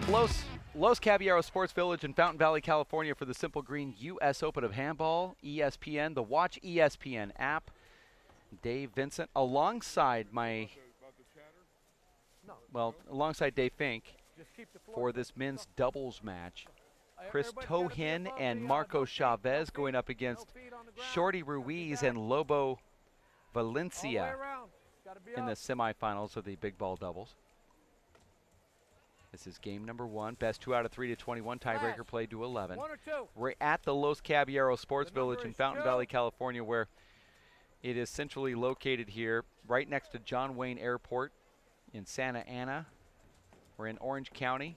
Los Caballeros Sports Village in Fountain Valley, California for the Simple Green U.S. Open of Handball, ESPN, the Watch ESPN app. Dave Vincent alongside alongside Dave Fink for this men's doubles match. Chris Tojin and Marco Chavez going up against Shorty Ruiz and Lobo Valencia in the semifinals of the big ball doubles. This is game number 1. Best 2 out of 3 to 21. Tiebreaker played to 11. We're at the Los Caballeros Sports Village in Fountain Valley, California, where it is centrally located here, right next to John Wayne Airport in Santa Ana. We're in Orange County.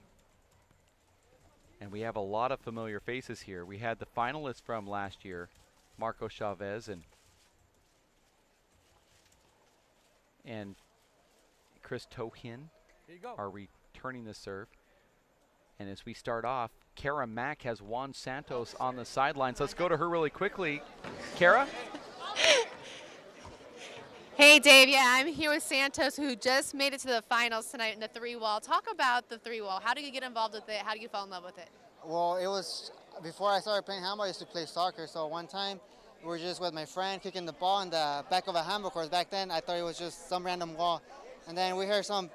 And we have a lot of familiar faces here. We had the finalists from last year, Marco Chavez and Chris Tojin are returning the serve. And as we start off, Kara Mack has Juan Santos on the sidelines. Let's go to her really quickly. Kara? Hey, Dave. Yeah, I'm here with Santos, who just made it to the finals tonight in the three-wall. Talk about the three-wall. How do you get involved with it? How do you fall in love with it? Well, it was before I started playing handball, I used to play soccer. So one time, we were just with my friend kicking the ball in the back of a handball court. Back then, I thought it was just some random wall. And then we heard some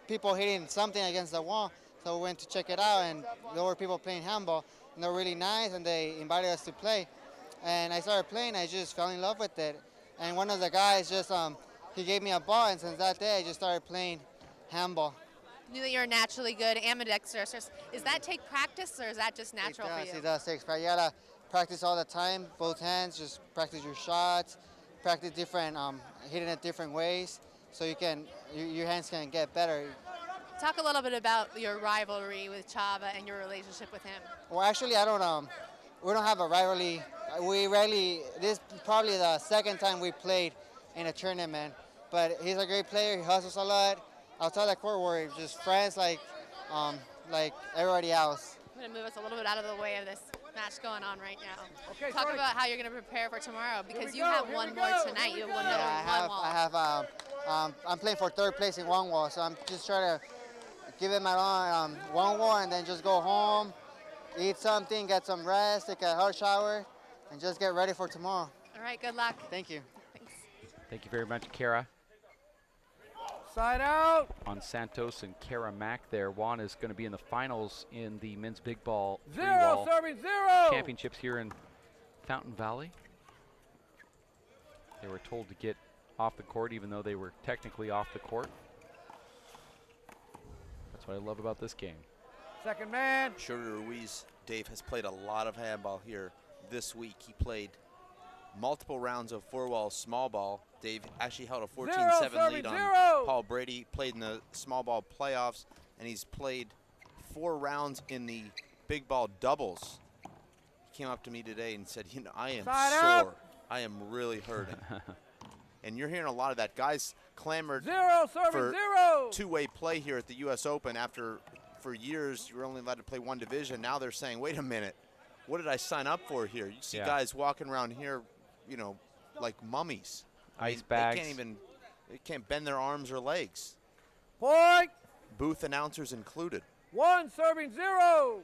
people hitting something against the wall. So we went to check it out, and there were people playing handball. And they were really nice, and they invited us to play. And I started playing. I just fell in love with it. And one of the guys just, he gave me a ball, and since that day, I just started playing handball. You knew that you're naturally good, ambidextrous. Does that take practice, or is that just natural for you? It does take practice. You gotta practice all the time, both hands, just practice your shots, practice different, hitting it different ways, so you can, your hands can get better. Talk a little bit about your rivalry with Chavez and your relationship with him. Well, actually, we don't have a rivalry. This is probably the second time we played in a tournament, but he's a great player. He hustles a lot. Outside the court, we're just friends like everybody else. I'm going to move us a little bit out of the way of this match going on right now. Okay, talk about how you're going to prepare for tomorrow, because you have one more tonight. You have one wall. I'm playing for third place in one wall, so I'm just trying to give it my all, one wall, and then just go home, eat something, get some rest, take a hot shower, and just get ready for tomorrow. All right, good luck. Thank you. Thanks. Thank you very much, Kara. Side out. On Santos and Kara Mack there. Juan is going to be in the finals in the men's big ball zero serving zero championships here in Fountain Valley. They were told to get off the court, even though they were technically off the court. That's what I love about this game. Second man. Shorty Ruiz, Dave, has played a lot of handball here this week. He played multiple rounds of four-wall small ball. Dave actually held a 14-7 lead on Paul Brady, played in the small ball playoffs, and he's played 4 rounds in the big ball doubles. He came up to me today and said, you know, I am sore. I am really hurting. And you're hearing a lot of that. Guys clamored for two-way play here at the U.S. Open after, for years, you were only allowed to play one division. Now they're saying, wait a minute, what did I sign up for here? You see guys walking around here, you know, like mummies. Ice bags. They can't bend their arms or legs. Point. Booth announcers included. 1 serving 0.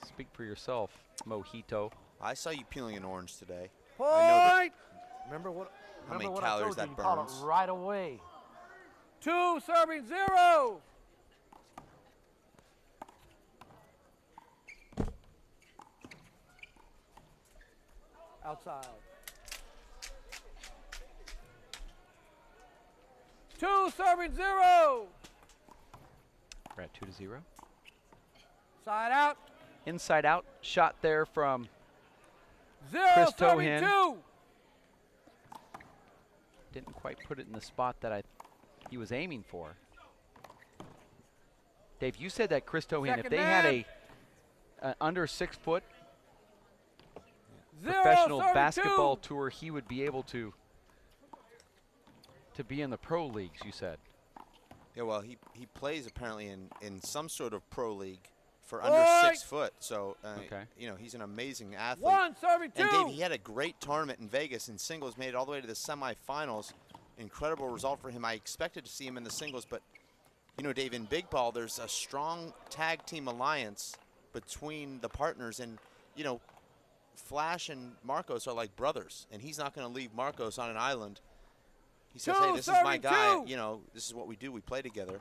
Speak for yourself, Mojito. I saw you peeling an orange today. Point. I know that. Remember how many calories that burns. Right away. 2 serving 0. Outside. 2 serving 0. We're at 2-0. Side out. Inside out. Shot there from 0 Chris serving Tojin. 2. Didn't quite put it in the spot that he was aiming for. Dave, you said that Chris Tojin, if they had a under 6 foot professional basketball tour, he would be able to be in the pro leagues, you said. Yeah, well, he plays apparently in some sort of pro league for under 6 foot. So, you know, he's an amazing athlete. 1 serving 2. And Dave, he had a great tournament in Vegas in singles, made it all the way to the semifinals. Incredible result for him. I expected to see him in the singles, but You know, Dave, in big ball, there's a strong tag team alliance between the partners. And, you know, Flash and Marcos are like brothers. And he's not going to leave Marcos on an island. He says, hey, this is my guy. You know, this is what we do. We play together.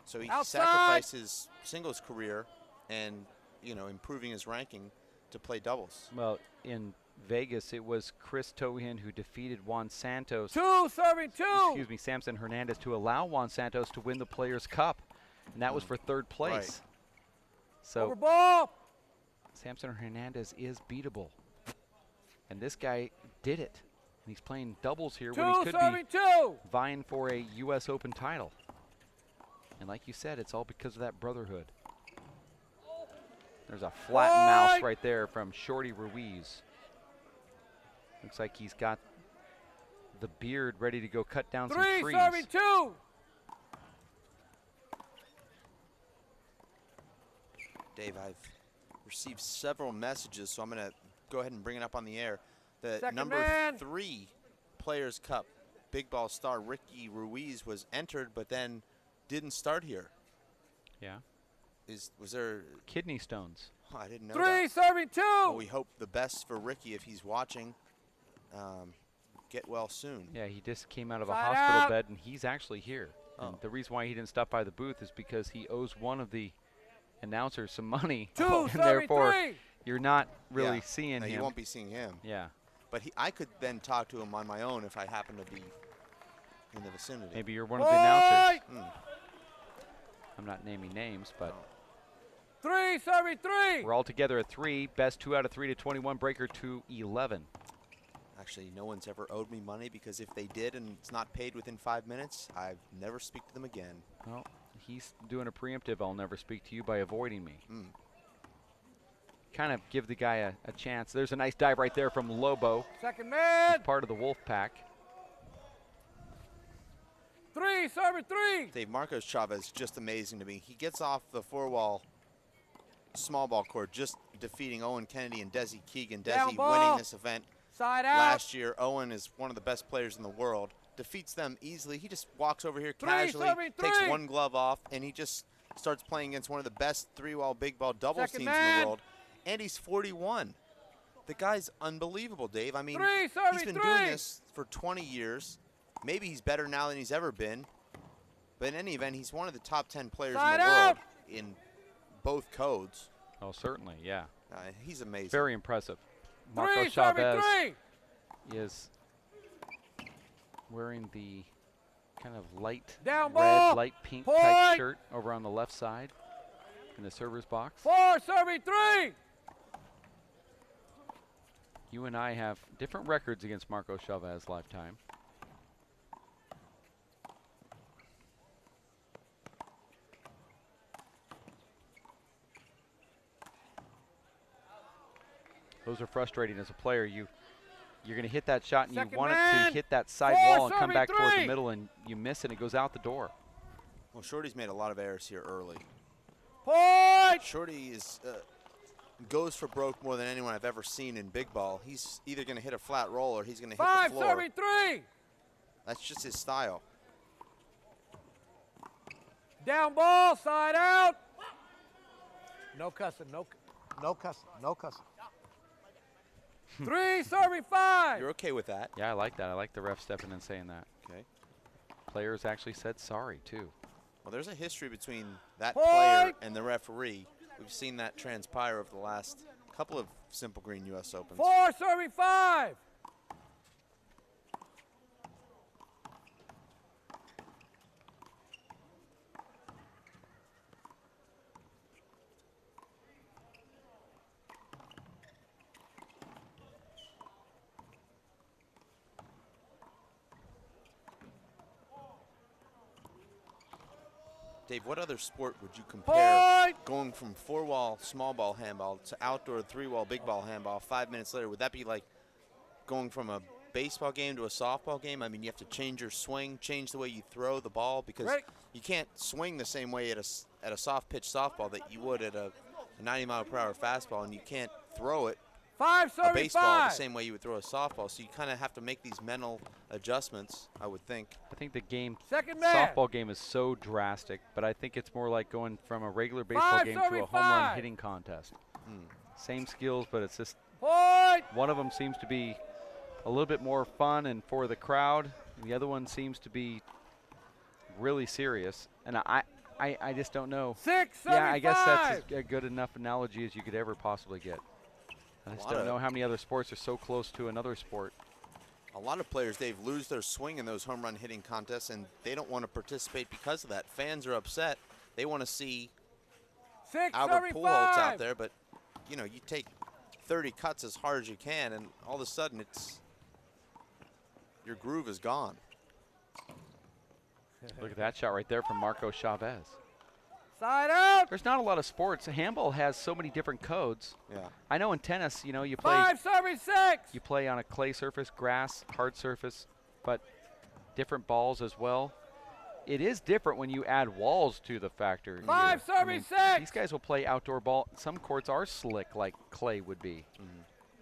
So he sacrificed his singles career and, you know, improving his ranking to play doubles. Well, in Vegas, it was Chris Tojin who defeated Juan Santos. Excuse me, Samson Hernandez, to allow Juan Santos to win the Players' Cup, and that was for third place. Right. So Overball. Samson Hernandez is beatable, and this guy did it. And he's playing doubles here when he could be vying for a U.S. Open title. And like you said, it's all because of that brotherhood. There's a flat mouse right there from Shorty Ruiz. Looks like he's got the beard ready to go cut down some trees. Dave, I've received several messages, so I'm going to go ahead and bring it up on the air. The number 3 Players' Cup big ball star Ricky Ruiz was entered, but then didn't start here. Yeah. Was there kidney stones? Oh, I didn't know 3 that. serving 2. Well, we hope the best for Ricky if he's watching. Get well soon. Yeah, he just came out of a hospital bed, and he's actually here. And the reason why he didn't stop by the booth is because he owes one of the announcers some money, and therefore you're not really seeing him. You won't be seeing him. Yeah. But I could then talk to him on my own if I happen to be in the vicinity. Maybe you're one of the announcers. I'm not naming names, but 3 serving 3. we're all together at 3. Best 2 out of 3 to 21. Breaker to 11. Actually, no one's ever owed me money, because if they did and it's not paid within 5 minutes, I never speak to them again. Well, he's doing a preemptive, I'll never speak to you, by avoiding me. Kind of give the guy a chance. There's a nice dive right there from Lobo. Second man. He's part of the Wolf Pack. 3 serving 3. Dave, Marcos Chavez, just amazing to me. He gets off the 4-wall small ball court, just defeating Owen Kennedy and Desi Keegan. Desi winning this event last year. Owen is one of the best players in the world. Defeats them easily. He just walks over here casually, takes one glove off, and he just starts playing against one of the best 3-wall big ball doubles teams in the world. And he's 41. The guy's unbelievable, Dave. I mean, he's been doing this for 20 years. Maybe he's better now than he's ever been. But in any event, he's one of the top 10 players in the world in both codes. Oh, certainly, yeah. He's amazing. Very impressive. Marcos Chavez is wearing the kind of light red, light pink type shirt over on the left side in the server's box. 4 serving 3. You and I have different records against Marcos Chavez lifetime. Those are frustrating as a player. You're going to hit that shot, and you want it to hit that side wall and come back toward the middle, and you miss it, and it goes out the door. Well, Shorty's made a lot of errors here early. Point! Shorty is goes for broke more than anyone I've ever seen in big ball. He's either going to hit a flat roll or he's going to hit the floor. 5 serving 3. That's just his style. Down ball, side out. No cussing, no cussing, no cussing. 3 serving 5. You're okay with that? Yeah, I like that. I like the ref stepping in and saying that. Okay. Players actually said sorry, too. Well, there's a history between that player and the referee. We've seen that transpire over the last couple of Simple Green U.S. Opens. 4 serving 5. Dave, what other sport would you compare going from 4-wall small ball handball to outdoor 3-wall big ball handball 5 minutes later? Would that be like going from a baseball game to a softball game? I mean, you have to change your swing, change the way you throw the ball, because you can't swing the same way at a soft pitch softball that you would at a 90-mile-per-hour fastball, and you can't throw it a baseball the same way you would throw a softball. So you kind of have to make these mental adjustments, I would think. I think the softball game is so drastic, but I think it's more like going from a regular baseball game to a home run hitting contest. Same skills, but it's just one of them seems to be a little bit more fun and for the crowd, and the other one seems to be really serious. And I just don't know. Yeah, I guess that's a good enough analogy as you could ever possibly get. I just don't know how many other sports are so close to another sport. A lot of players, Dave, lose their swing in those home run hitting contests, and they don't want to participate because of that. Fans are upset. They want to see Albert Pujols out there, but you know, you take 30 cuts as hard as you can, and all of a sudden your groove is gone. Look at that shot right there from Marco Chavez. Side out. There's not a lot of sports. Handball has so many different codes. Yeah. I know in tennis, you know, you play 5-6. You play on a clay surface, grass, hard surface, but different balls as well. It is different when you add walls to the factor. 5-6. These guys will play outdoor ball. Some courts are slick like clay would be.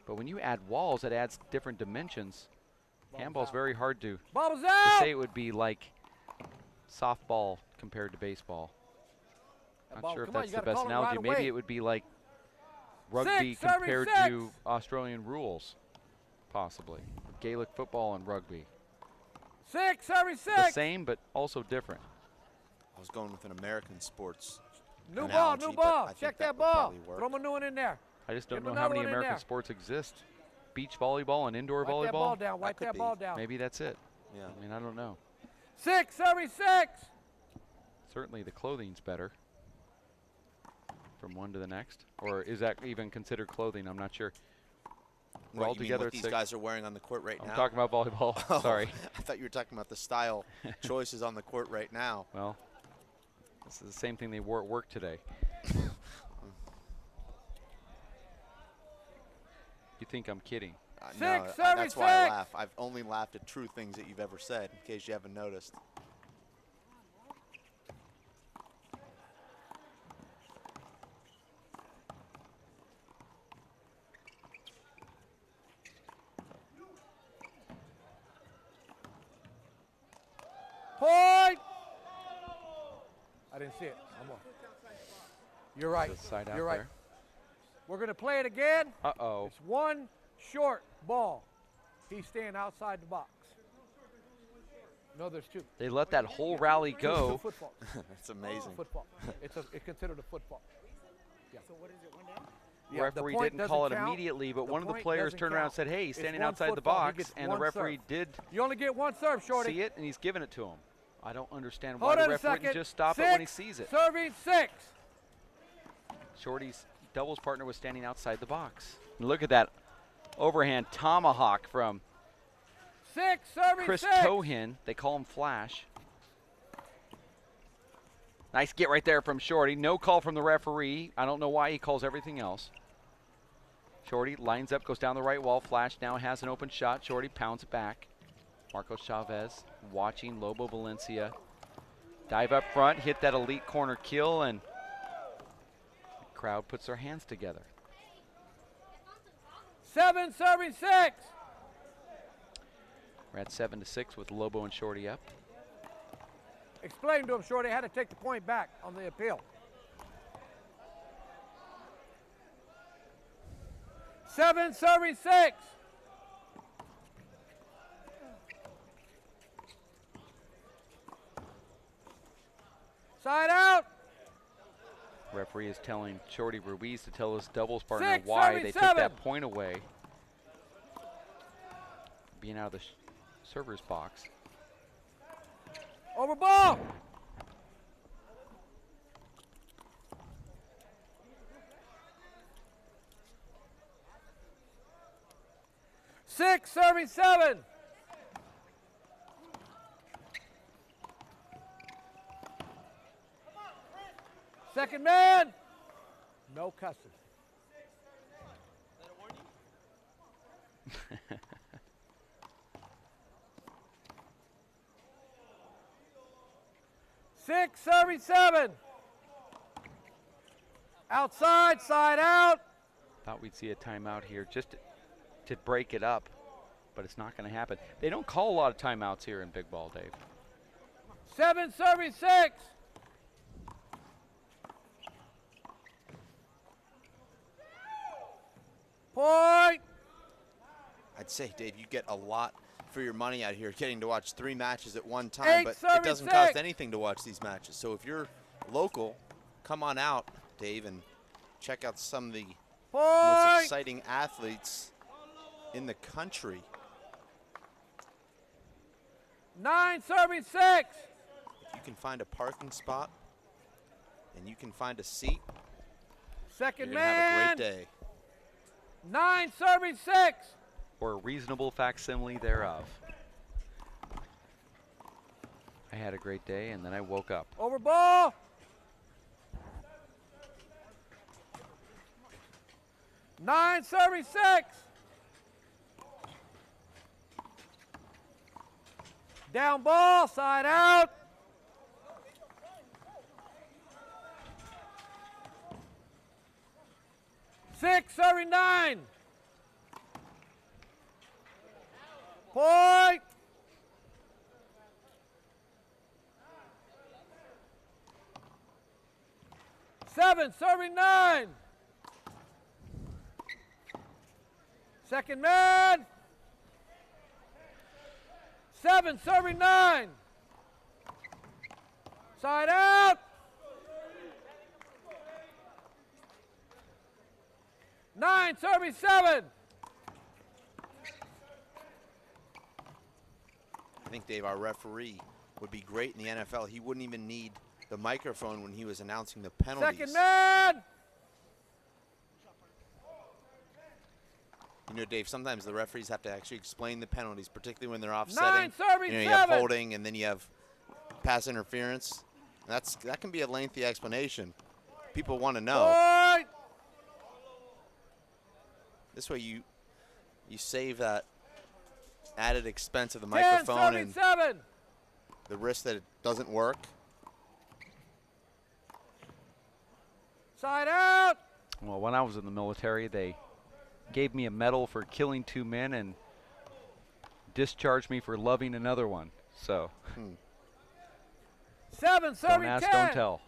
But when you add walls, it adds different dimensions. Handball's very hard to say it would be like softball compared to baseball. Not sure if that's the best analogy. Maybe it would be like rugby compared to Australian rules, possibly. Gaelic football and rugby. 6-6. The same, but also different. I was going with an American sports New analogy, ball, new ball. Check that ball. Throw a new one in there. I just don't know how many American sports exist. Beach volleyball and indoor volleyball? Wipe that ball down. Wipe that ball down. Maybe that's it. Yeah. I mean, I don't know. 6-6. Certainly the clothing's better from one to the next. Or is that even considered clothing? I'm not sure. What, all together, these guys are wearing on the court right now? I'm talking about volleyball. Sorry. I thought you were talking about the style choices on the court right now. Well, this is the same thing they wore at work today. You think I'm kidding? No, that's why I laugh. I've only laughed at true things that you've ever said, in case you haven't noticed. Point! I didn't see it. You're right. You're right. There. We're going to play it again. Uh-oh. It's one short ball. He's staying outside the box. No, there's two. They let that whole rally go. Football. That's amazing. Football. It's considered a football. Yeah. So what is it? One down? The referee didn't call it immediately, but one of the players turned around and said, hey, he's standing outside the box, and the referee did you only get one serve, Shorty. see it, and he's giving it to him. I don't understand why the referee wouldn't just stop it when he sees it. Serving 6. Shorty's doubles partner was standing outside the box. And look at that overhand tomahawk from Chris Tojin. They call him Flash. Nice get right there from Shorty. No call from the referee. I don't know why he calls everything else. Shorty lines up, goes down the right wall. Flash now has an open shot. Shorty pounds it back. Marco Chavez watching Lobo Valencia. Dive up front, hit that elite corner kill, and the crowd puts their hands together. 7 serving 6. We're at 7-6 with Lobo and Shorty up. Explain to him, Shorty, how to take the point back on the appeal. 7 serving 6. Side out. Referee is telling Shorty Ruiz to tell his doubles partner why they took that point away. Being out of the server's box. Over ball. Six serving 7. Second man. No cussing. Six serving 7. Outside, side out. Thought we'd see a timeout here just to break it up, but it's not going to happen. They don't call a lot of timeouts here in big ball, Dave. 7 serving 6. Point. I'd say, Dave, you get a lot for your money out here getting to watch 3 matches at one time, but it doesn't cost anything to watch these matches. So if you're local, come on out, Dave, and check out some of the most exciting athletes in the country. 9 serving 6. If you can find a parking spot and you can find a seat, Second you're gonna man. have a great day. 9 serving 6. Or a reasonable facsimile thereof. I had a great day, and then I woke up. Over ball. 9 serving 6. Down ball, side out. Six serving 9. Point. Seven serving 9. Second man. 7 serving 9. Side out. 9 serving 7. I think, Dave, our referee would be great in the NFL. He wouldn't even need the microphone when he was announcing the penalties. Second man. You know, Dave, sometimes the referees have to actually explain the penalties, particularly when they're offsetting. 9 serving you 7. have holding, and then you have pass interference. That can be a lengthy explanation. People want to know. Point. This way you save that added expense of the microphone and 7. the risk that it doesn't work. Side out. Well, when I was in the military, they gave me a medal for killing 2 men and discharged me for loving another one. So 7 serving 10. Don't ask, don't tell.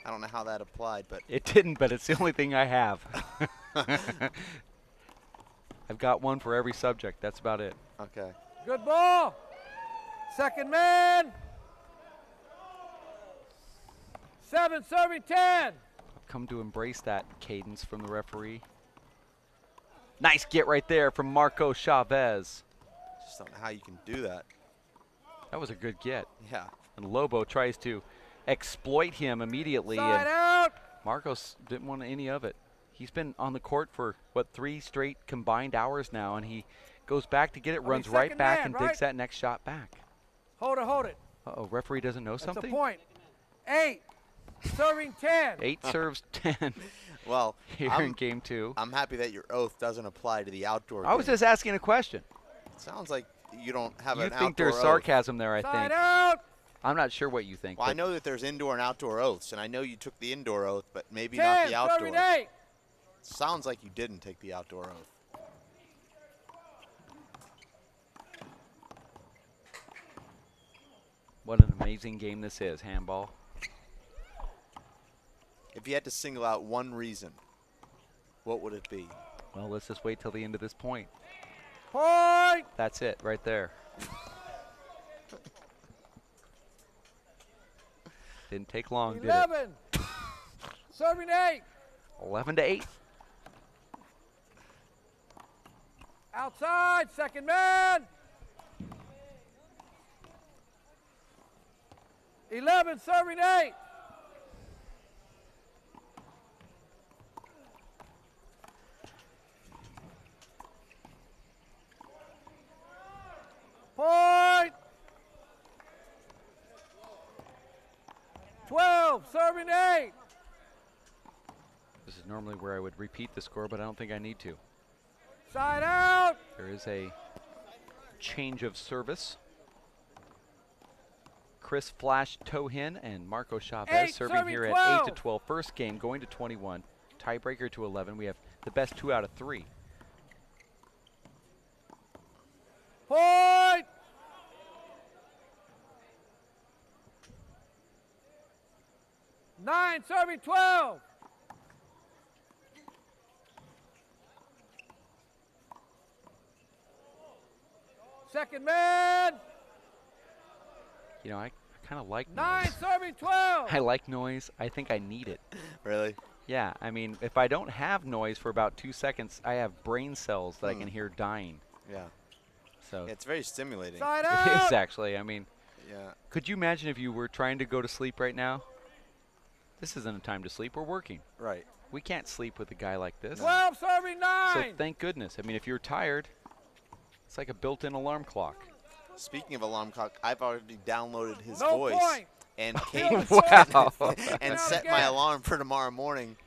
I don't know how that applied, but It didn't, but it's the only thing I have. I've got one for every subject. That's about it. okay. Good ball. Second man. 7 serving 10. I've come to embrace that cadence from the referee. Nice get right there from Marco Chavez. Just don't know how you can do that. That was a good get. Yeah. And Lobo tries to exploit him immediately. Side And out. Marcos didn't want any of it. He's been on the court for, 3 straight combined hours now, and he goes back to get it, runs right back, and digs that next shot back. Hold it, hold it. Uh-oh, referee doesn't know That's something? a point. 8 serving 10. 8 serves 10 Well, here in game 2. I'm happy that your oath doesn't apply to the outdoor I was game. just asking a question. It sounds like you don't have You an think outdoor there's oath. sarcasm there, I Side think. out. I'm not sure what you think. Well, I but know that there's indoor and outdoor oaths, and I know you took the indoor oath, but maybe 10 not the outdoor. serving 8. Sounds like you didn't take the outdoor oath. What an amazing game this is, handball. If you had to single out one reason, what would it be? Well, let's just wait till the end of this point. Point. That's it right there. Didn't take long, did it? 11 serving 8. 11-8. Outside, second man. 11 serving 8. Point. 12 serving 8. This is normally where I would repeat the score, but I don't think I need to. Side out. There is a change of service. Chris Flash Tojin and Marco Chavez 8 serving serving here 12. at 8-12. First game going to 21. tiebreaker to 11. We have the best 2 out of 3. Point! Nine, serving 12. Second man. You know, I kind of like Nine, noise. serving 12. I like noise. I think I need it. Really? Yeah, I mean, if I don't have noise for about 2 seconds, I have brain cells that I can hear dying. Yeah. So Yeah, it's very stimulating. Side it out. is actually. I mean, Yeah. could you imagine if you were trying to go to sleep right now? This isn't a time to sleep. We're working. Right. We can't sleep with a guy like this. 12, serving 9. So thank goodness. I mean, if you're tired, it's like a built-in alarm clock. Speaking of alarm clock, I've already downloaded his No voice point. and Wow. and set my alarm for tomorrow morning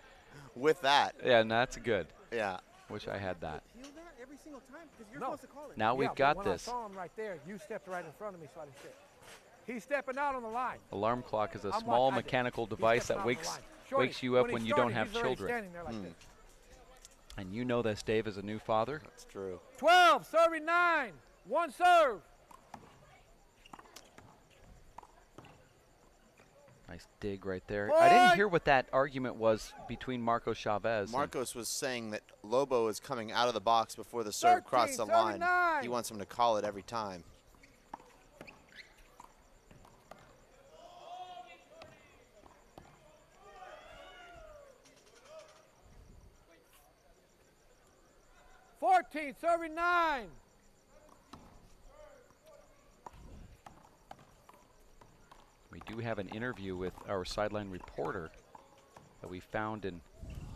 with that. Yeah, and that's good. Yeah. Wish I had that. Feel that every single time because you're No. supposed to call it. Now Yeah, we've but got when this. I saw him right there, you stepped right in front of me, so I didn't step. He's stepping out on the line. Alarm clock is a I'm small watching. mechanical He's device stepping that out on the wakes line. Shorty, wakes you up he when you started, don't have he's already children. standing there like this. And you know this, Dave, as a new father. That's true. 12, serving 9. One serve. Nice dig right there. I didn't Point. hear what that argument was between Marcos Chavez. and- Marcos was saying that Lobo is coming out of the box before the serve crossed the line. 13-39. He wants him to call it every time. Serving 9. We do have an interview with our sideline reporter that we found in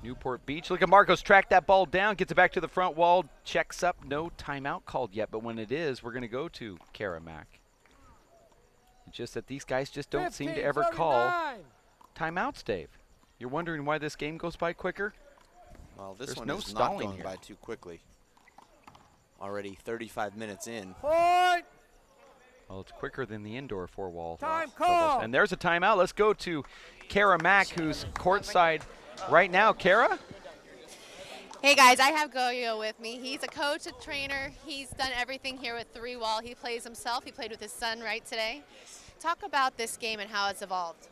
Newport Beach. Look at Marcos track that ball down, gets it back to the front wall, checks up. No timeout called yet, but when it is, we're going to go to Karamack. It's just that these guys just don't seem to ever call timeouts, Dave. You're wondering why this game goes by quicker? Well, this There's one no is not stalling going here. by too quickly. Already 35 minutes in. Point. Well, it's quicker than the indoor four-wall. Time doubles. call. And there's a timeout. Let's go to Kara Mack, who's courtside right now. Kara? Hey guys, I have Goyo with me. He's a coach, a trainer. He's done everything here with thru. He plays himself. He played with his son right today. Talk about this game and how it's evolved.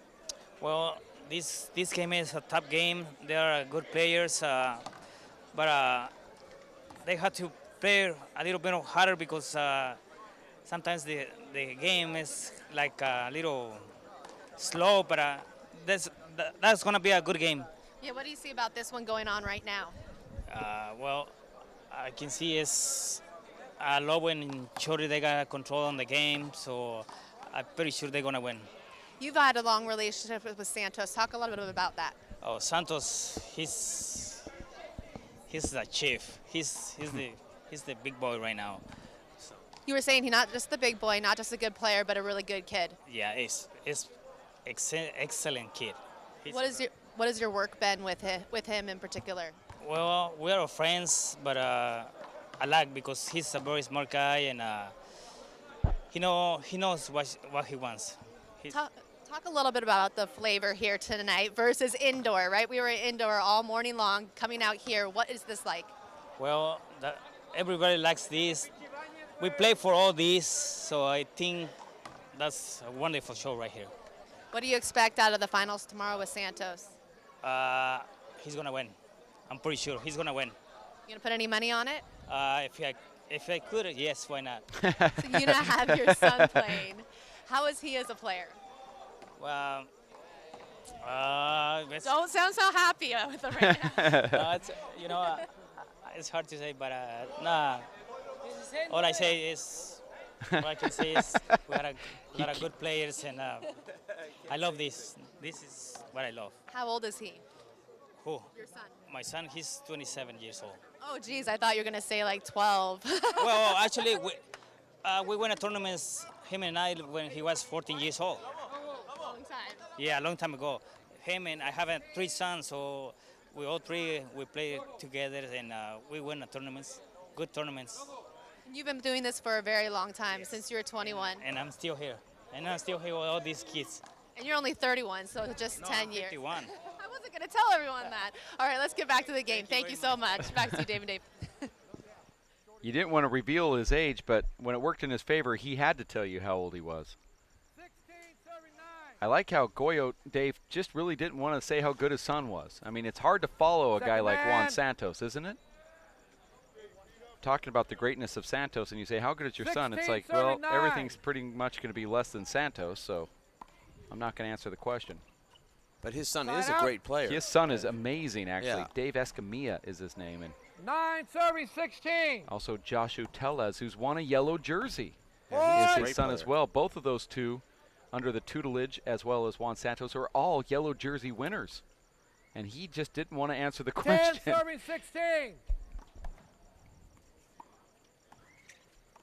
Well, this game is a tough game. They are good players, but they have to play a little bit harder because sometimes the game is like a little slow. But that's gonna be a good game. Yeah, what do you see about this one going on right now? Well, I can see is Lobo and Chori, they got control on the game, so I'm pretty sure they're gonna win. You've had a long relationship with Santos. Talk a little bit about that. Oh, Santos, he's the chief. He's the big boy right now. You were saying he's not just the big boy, not just a good player, but a really good kid. Yeah, he's excellent kid. What has your work been with him in particular? Well, we are friends, but I like because he's a very smart guy and he knows what he wants. Talk a little bit about the flavor here tonight versus indoor, right? We were indoor all morning long, coming out here. What is this like? Well, everybody likes this. We play for all these, so I think that's a wonderful show right here. What do you expect out of the finals tomorrow with Santos? He's gonna win. I'm pretty sure he's gonna win. You gonna put any money on it? If I could, yes, why not? So you don't have your son playing. How is he as a player? Well, Don't sound so happy with him right now. it's hard to say, but nah. All I say is, what I can say is, we had a lot of good players, and I love this. This is what I love. How old is he? Who? Your son. My son, he's 27 years old. Oh, geez, I thought you were gonna say like 12. Well, actually, we won a tournament, him and I, when he was 14 years old. Long time. Yeah, a long time ago. Him and I have 3 sons, so we all 3 we play together, and we win a tournaments, good tournaments. You've been doing this for a very long time, since you were 21. And I'm still here. And I'm still here with all these kids. And you're only 31, so just 10 years. 51. I wasn't going to tell everyone that. All right, let's get back to the game. Thank you so much. Back to you, Dave and Dave. You didn't want to reveal his age, but when it worked in his favor, he had to tell you how old he was. 16, serving 9. I like how Goyo, Dave, just really didn't want to say how good his son was. I mean, it's hard to follow a guy like Juan Santos, isn't it? Talking about the greatness of Santos, and you say, how good is your son? It's like, well, everything's pretty much going to be less than Santos, so I'm not going to answer the question. But his son is a great player. His son is amazing, actually. Yeah. Dave Escamilla is his name. And 9, serving 16. also Joshua Tellez, who's won a yellow jersey. Yeah, Is his son as well. Both of those two under the tutelage, as well as Juan Santos, are all yellow jersey winners. And he just didn't want to answer the 10, question. serving 16.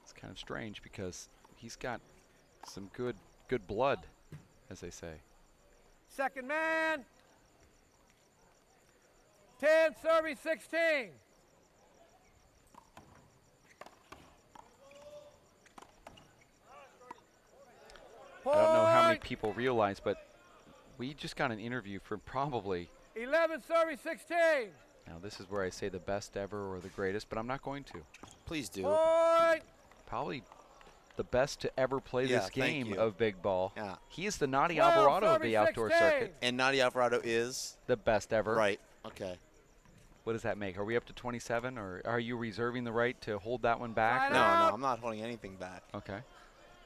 It's kind of strange because he's got some good blood, as they say. Second man. 10, serving 16. I don't know how many people realize, but we just got an interview from probably 11, serving 16. now this is where I say the best ever or the greatest, but I'm not going to. Please do. Point. Probably the best to ever play Yeah, this thank game you. of big ball. Yeah. He is the Naughty 12, Alvarado of serving the outdoor 16. circuit. And Nadia Alvarado is? The best ever. Right. Okay. What does that make? Are we up to 27, or are you reserving the right to hold that one back? Side or- No, out. no, I'm not holding anything back. Okay.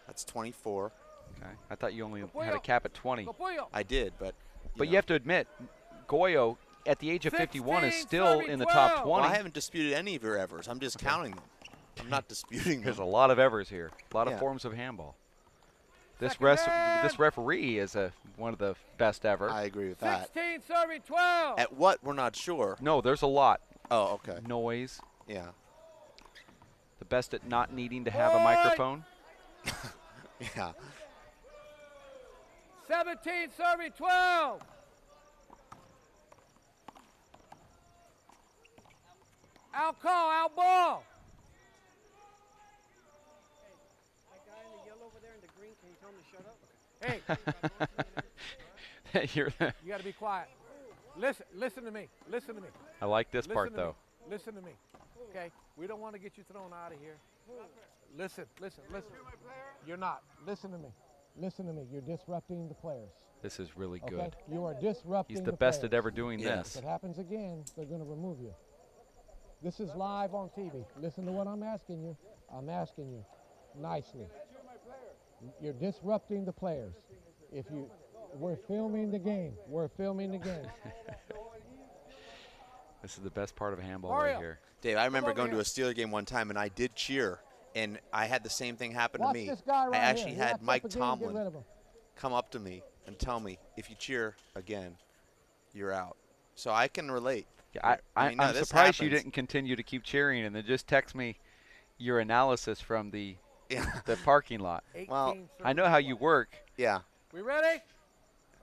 That's 24. Okay. I thought you only had a Capullo. cap at 20. Capullo. I did, but But you have to admit, Goyo, at the age of 51, is 16, still serving in the top 12. 20. Well, I haven't disputed any of your evers. I'm just counting them. I'm not disputing There's a them. lot of evers here, a lot of Yeah. forms of handball. This Second man. this referee is one of the best ever. I agree with that. 16, serving 12. At what, we're not sure. No, there's a lot. Oh, okay. Noise. Yeah. The best at not needing to have a Boy. microphone. Yeah. 17, serving 12. Out call, out ball. That guy in the yellow over there in the green, can you tell him to shut up? Hey, You're you got to be quiet. Listen to me. Listen to me. I like this Listen part, to though. Me. Listen to me. Okay? We don't want to get you thrown out of here. Listen. You're not. Listen to me. Listen to me. You're disrupting the players. This is really good. Okay? You are disrupting He's the the best players. at ever doing Yeah. this. If it happens again, they're going to remove you. This is live on TV. Listen to what I'm asking you. I'm asking you nicely. You're disrupting the players. We're filming the game. We're filming the game. This is the best part of handball Mario. right here. Dave, I remember over going to here. a Steeler game one time, and I did cheer, and I had the same thing happen Watch to me. this guy right I actually here. He had acts up Mike again, get rid Tomlin of him. come up to me and tell me, if you cheer again, you're out. So I can relate. Yeah, I mean, no, I'm this surprised you happens. didn't continue to keep cheering and then just text me your analysis from the Yeah. parking lot. 18, Well, I know how you work. Yeah. We ready?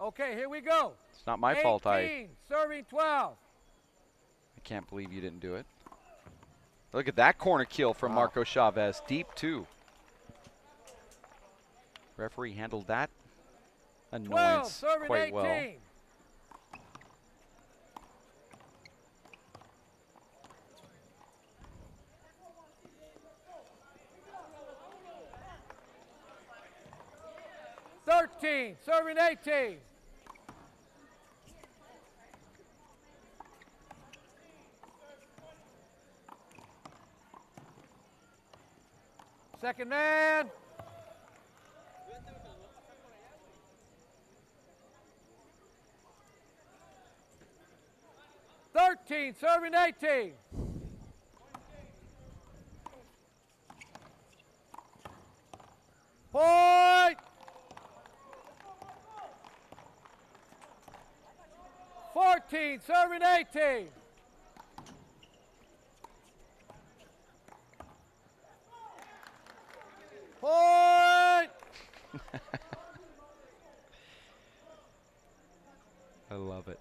Okay, here we go. It's not my fault. I 18, serving 12. can't believe you didn't do it. Look at that corner kill from Wow. Marco Chavez. Deep, too. Referee handled that 12, annoyance serving quite 18. well. Serving 18. Second man. Serving 18. Point. 14, serving 18. Point. I love it.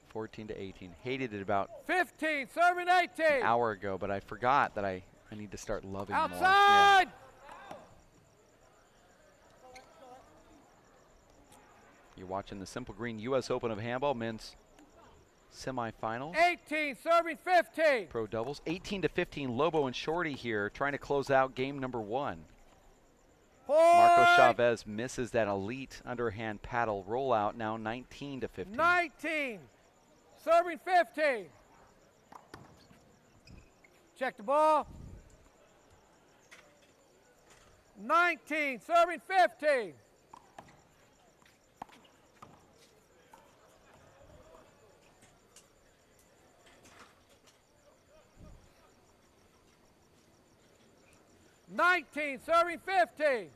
14 to 18. Hated it about 15, serving 18. an hour ago, but I forgot that I need to start loving more. Yeah. Outside. You're watching the Simple Green U.S. Open of Handball men's semifinals. 18, serving 15. Pro doubles. 18-15, Lobo and Shorty here trying to close out game number 1. Marco Chavez misses that elite underhand paddle rollout, now 19-15. 19, serving 15. Check the ball. 19, serving 15. Serving 15.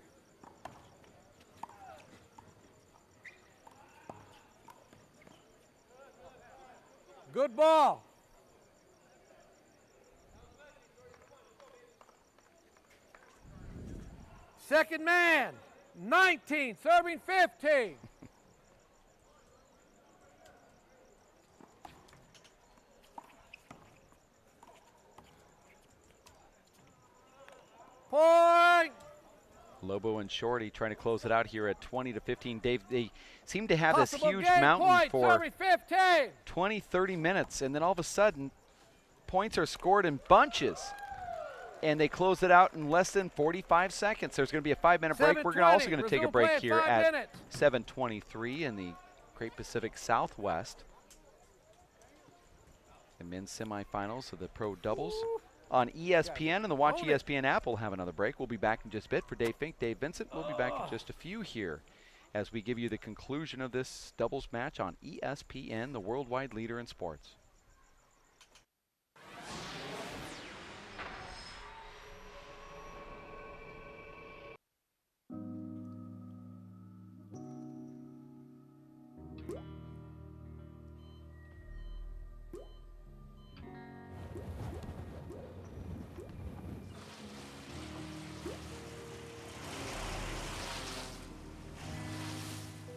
Good ball. Second man, 19, serving 15. Point. Lobo and Shorty trying to close it out here at 20-15. Dave, they seem to have this Possible huge game mountain point, for serving 15. 20, 30 minutes, and then all of a sudden, points are scored in bunches. And they close it out in less than 45 seconds. There's going to be a 5-minute break. We're also going to take a break here at 7:23 in the Great Pacific Southwest. The men's semifinals of the pro doubles on ESPN, and the Watch ESPN app will have another break. We'll be back in just a bit. For Dave Fink, Dave Vincent, we'll be back in just a few here as we give you the conclusion of this doubles match on ESPN, the worldwide leader in sports.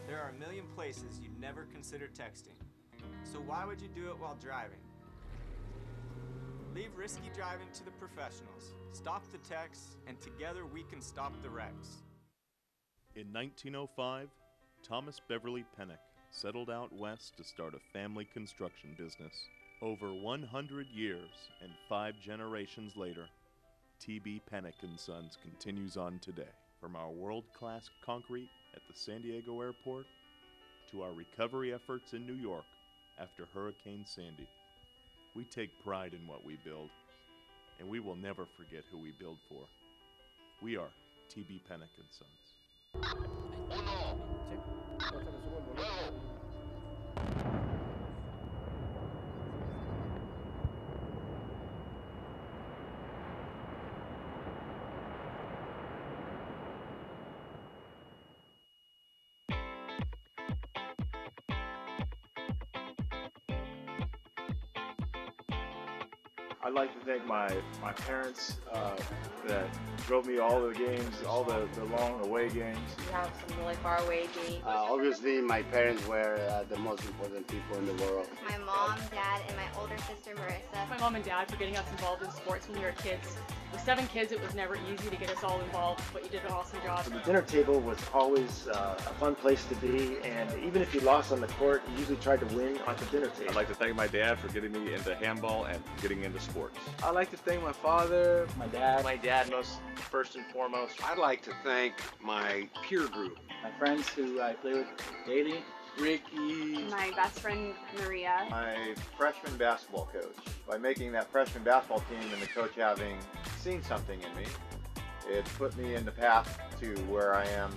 There are a million places you'd never consider texting. So why would you do it while driving? Leave risky driving to the professionals. Stop the texts, and together we can stop the wrecks. In 1905, Thomas Beverly Pennock settled out west to start a family construction business. Over 100 years and 5 generations later, T.B. Pennock & Sons continues on today. From our world-class concrete at the San Diego airport to our recovery efforts in New York after Hurricane Sandy. We take pride in what we build, and we will never forget who we build for. We are T.B. Pennock & Sons. I'd like to thank my parents that drove me all the games, all the long away games. We have some really far away games. Obviously, my parents were the most important people in the world. My mom, dad, and my older sister, Marissa. My mom and dad for getting us involved in sports when we were kids. With 7 kids, it was never easy to get us all involved, but you did an awesome job. The dinner table was always a fun place to be, and even if you lost on the court, you usually tried to win at the dinner table. I'd like to thank my dad for getting me into handball and getting into sports. I'd like to thank my father, my dad most first and foremost. I'd like to thank my peer group. My friends who I play with daily. Ricky. My best friend, Maria. My freshman basketball coach. By making that freshman basketball team and the coach having seen something in me, it put me in the path to where I am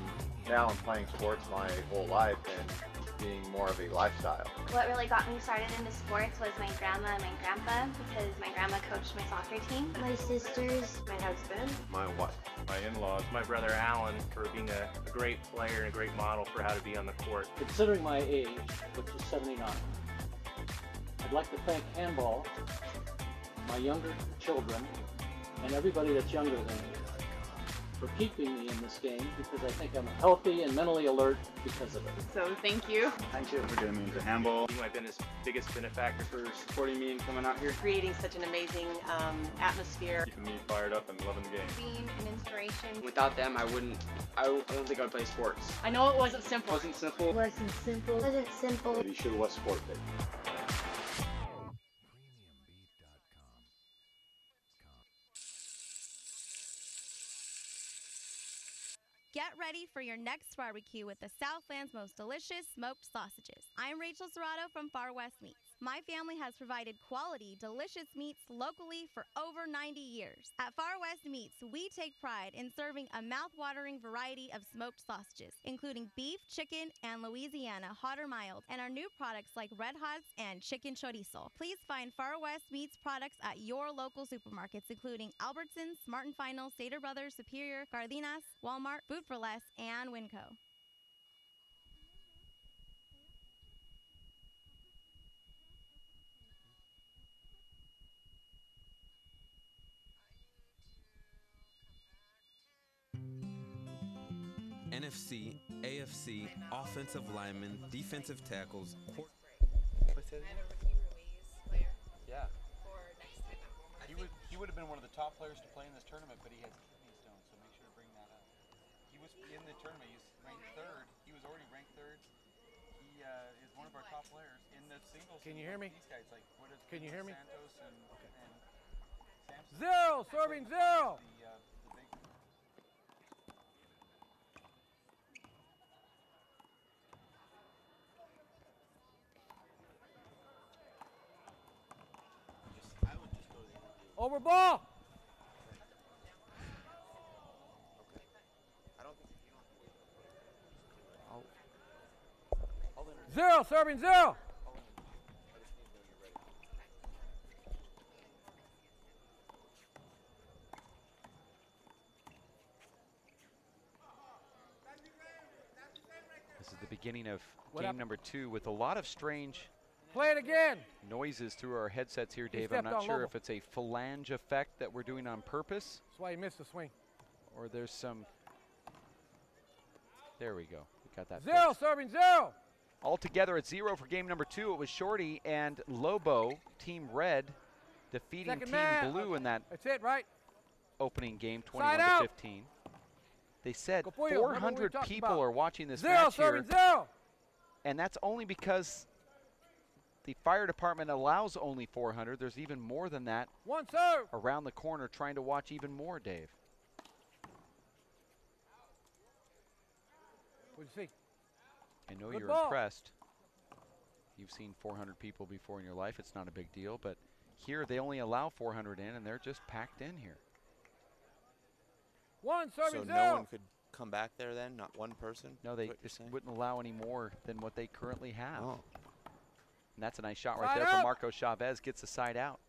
now in playing sports my whole life and being more of a lifestyle. What really got me started into sports was my grandma and my grandpa, because my grandma coached my soccer team. My sisters, my husband, my wife, my in-laws, my brother Alan for being a great player and a great model for how to be on the court. Considering my age, which is 79, I'd like to thank handball, my younger children, and everybody that's younger than me for keeping me in this game, because I think I'm healthy and mentally alert because of it. So thank you. Thank you for getting me into handball. You might have been his biggest benefactor for supporting me and coming out here. Creating such an amazing atmosphere. Keeping me fired up and loving the game. Being an inspiration. Without them, I don't think I would play sports. I know it wasn't simple. It wasn't simple. It wasn't simple. It sure was sport day. Get ready for your next barbecue with the Southland's most delicious smoked sausages. I'm Rachel Serrato from Far West Meats. My family has provided quality, delicious meats locally for over 90 years. At Far West Meats, we take pride in serving a mouth-watering variety of smoked sausages, including beef, chicken, and Louisiana hot or mild, and our new products like Red Hots and Chicken Chorizo. Please find Far West Meats products at your local supermarkets, including Albertsons, Smart & Final, Stater Brothers, Superior, Gardinas, Walmart, Food for Less, and Winco. NFC, AFC, offensive linemen, defensive tackles. What's that? And a rookie Ruiz player. Yeah. For next time out. He would have been one of the top players to play in this tournament, but he has kidney stones, so make sure to bring that up. He was in the tournament. He was ranked third. He was already ranked third. He is one of our top players in the singles. Can you hear me? These guys, like, what is Can you hear me? Santos and Samson. Zero, serving zero. The big Over ball. Zero, serving zero. This is the beginning of What game happened? number 2 with a lot of strange Play it again. noises through our headsets here, He Dave. I'm stepped not on sure Lobo. if it's a phalange effect that we're doing on purpose That's why he missed the swing. or there's some. There we go. We got that. Zero, fixed. serving zero. Altogether at 0 for game number 2. It was Shorty and Lobo, Team Red, defeating Second Team man. Blue in that That's it, right? opening game, Side 21 to out. 15. They said Capuyo, remember what we 400 talked people about. are watching this Zero, match here, serving zero. and that's only because the fire department allows only 400. There's even more than that One serve. around the corner trying to watch even more, Dave. What'd you see? I know Good you're ball. impressed. You've seen 400 people before in your life. It's not a big deal, but here they only allow 400 in, and they're just packed in here. One So serving no zero. one could come back there then? Not one person? No, they What you're just saying? wouldn't allow any more than what they currently have. Oh. And that's a nice shot right Side there from out. Marco Chavez. Gets the side out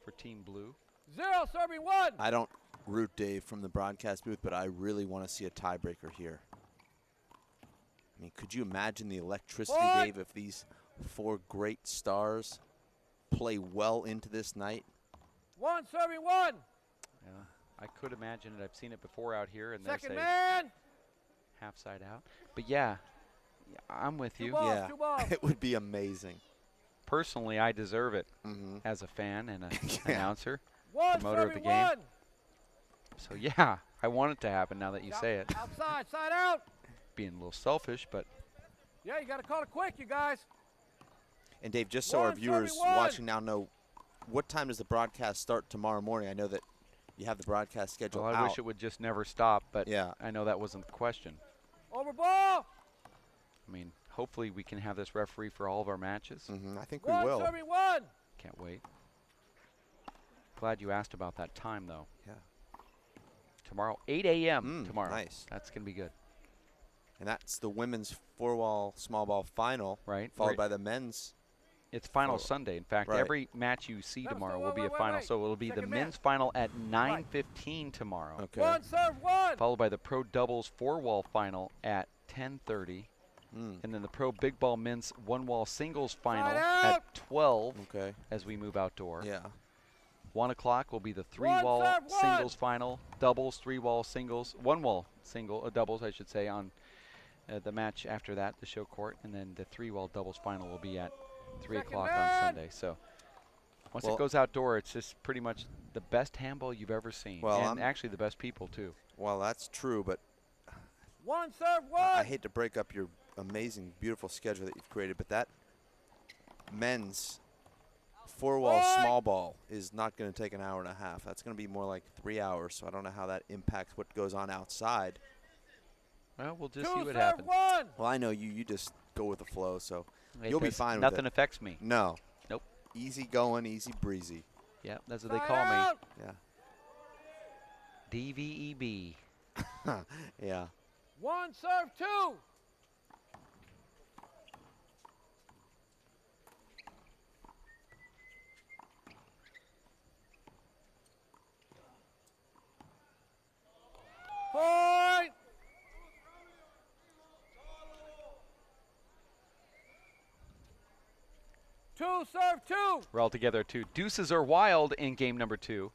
for Team Blue. Zero, serving one. I don't root Dave from the broadcast booth, but I really want to see a tiebreaker here. I mean, could you imagine the electricity, Point. Dave, if these 4 great stars play well into this night? One serving one. Yeah, I could imagine it. I've seen it before out here, and Second there's a man. half side out. But yeah, I'm with you. balls, Yeah, 2 balls. it would be amazing. Personally, I deserve it Mm-hmm. as a fan and an Yeah. announcer, One promoter of the serving game. one. So yeah, I want it to happen now that you say it. Outside, side out. Being a little selfish, but Yeah, you got to call it quick, you guys. And Dave, just so our One, viewers 71. watching now know, what time does the broadcast start tomorrow morning? I know that you have the broadcast schedule well, I out. wish it would just never stop, but Yeah. I know that wasn't the question. Over ball. I mean, hopefully we can have this referee for all of our matches. I think we One will. serving one. Can't wait. Glad you asked about that time, though. Yeah. Tomorrow, 8 a.m. tomorrow. Nice. That's going to be good. And that's the women's 4-wall small ball final, Right. followed by the men's. It's final Oh, Sunday. In fact, right. every match you see That was tomorrow the- will be a wait, final. wait. So it'll be the Second man. men's final at 9:15 tomorrow. Okay. One serve one. Followed by the pro doubles 4-wall final at 10:30. Mm. And then the pro big ball men's 1-wall singles final out. at 12 Okay. as we move outdoor. Yeah. 1 o'clock will be the 3-wall serve, one. singles final, doubles, 3-wall singles, 1-wall doubles, I should say, on the match after that, the show court. And then the 3-wall doubles final will be at 3 Second o'clock man. on Sunday. So once Well- it goes outdoor, it's just pretty much the best handball you've ever seen. Well, and actually the best people, too. Well, that's true, but One serve one. I hate to break up your amazing, beautiful schedule that you've created, but that men's 4-wall Point. small ball is not going to take an hour and a half. That's going to be more like 3 hours, so I don't know how that impacts what goes on outside. Well, we'll just see what happens. Well, I know you. You just go with the flow, so Hey, you'll be 'cause fine with it. nothing affects me. No. Nope. Easy going, easy breezy. Yeah, that's what they call me. Yeah. DVEB. Yeah. 1 serve 2. Point. 2 serve 2. We're all together at 2. Deuces are wild in game number 2.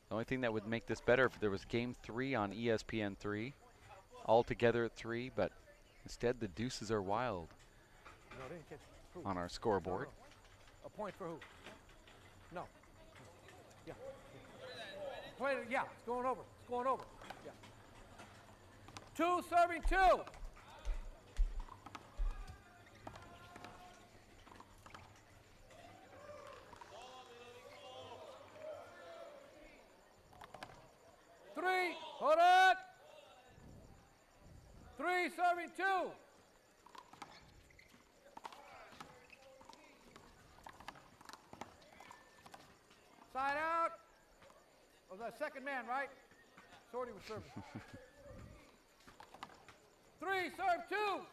The only thing that would make this better if there was game 3 on ESPN3, all together at 3, but instead the deuces are wild on our scoreboard. A point for who? No. Yeah. Point, yeah, it's going over. It's going over. Yeah. 2 serving 2. Hold it. 3 serving 2. Side out. Oh, the second man, right? Shorty was serving. 3 serve 2.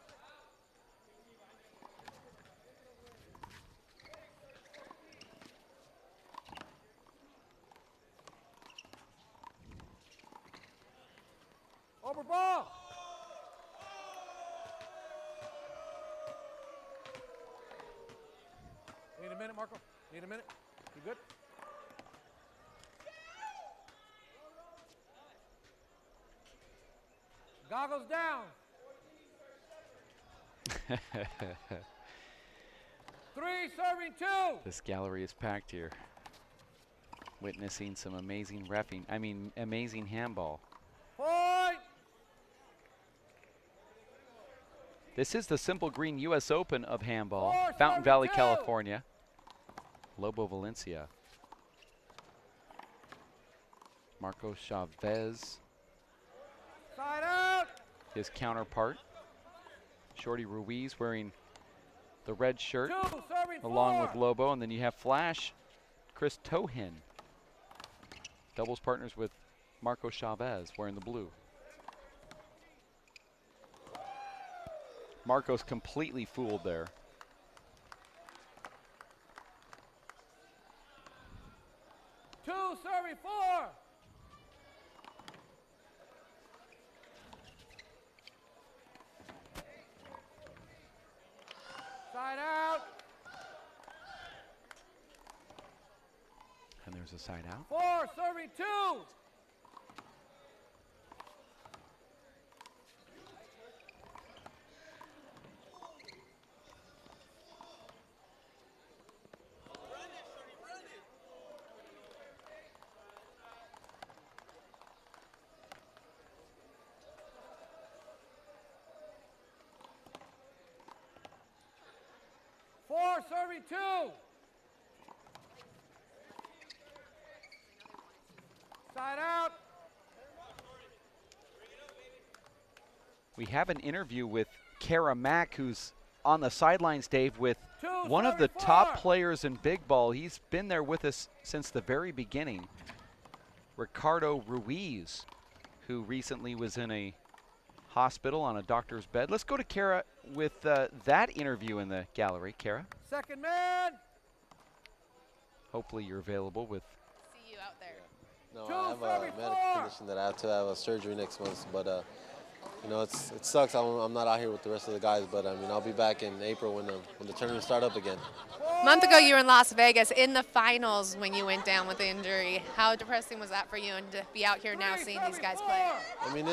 Over ball. Need a minute, Marco? Need a minute? You good? Goggles down. 3 serving 2. This gallery is packed here. Witnessing some amazing reffing. I mean, amazing handball. Point. This is the Simple Green U.S. Open of handball, Fountain Valley, California. Lobo Valencia. Marco Chavez. Side out. His counterpart. Shorty Ruiz wearing the red shirt along with Lobo. And then you have Flash, Chris Tojin. Doubles partners with Marco Chavez wearing the blue. Marco's completely fooled there. Two serving 4. Side out. And there's a side out. 4 serving 2. Serving 2. Side out. We have an interview with Kara Mack, who's on the sidelines, Dave, with one of the top players in big ball. He's been there with us since the very beginning. Ricardo Ruiz, who recently was in a hospital on a doctor's bed. Let's go to Kara with that interview in the gallery. Kara. Second man. Hopefully you're available with. See you out there. No, I have a medical condition that I have to have a surgery next month, but you know, it sucks. I'm not out here with the rest of the guys, but I mean, I'll be back in April when the tournament start up again. A month ago, you were in Las Vegas in the finals when you went down with the injury. How depressing was that for you, and to be out here now seeing these guys play? I mean,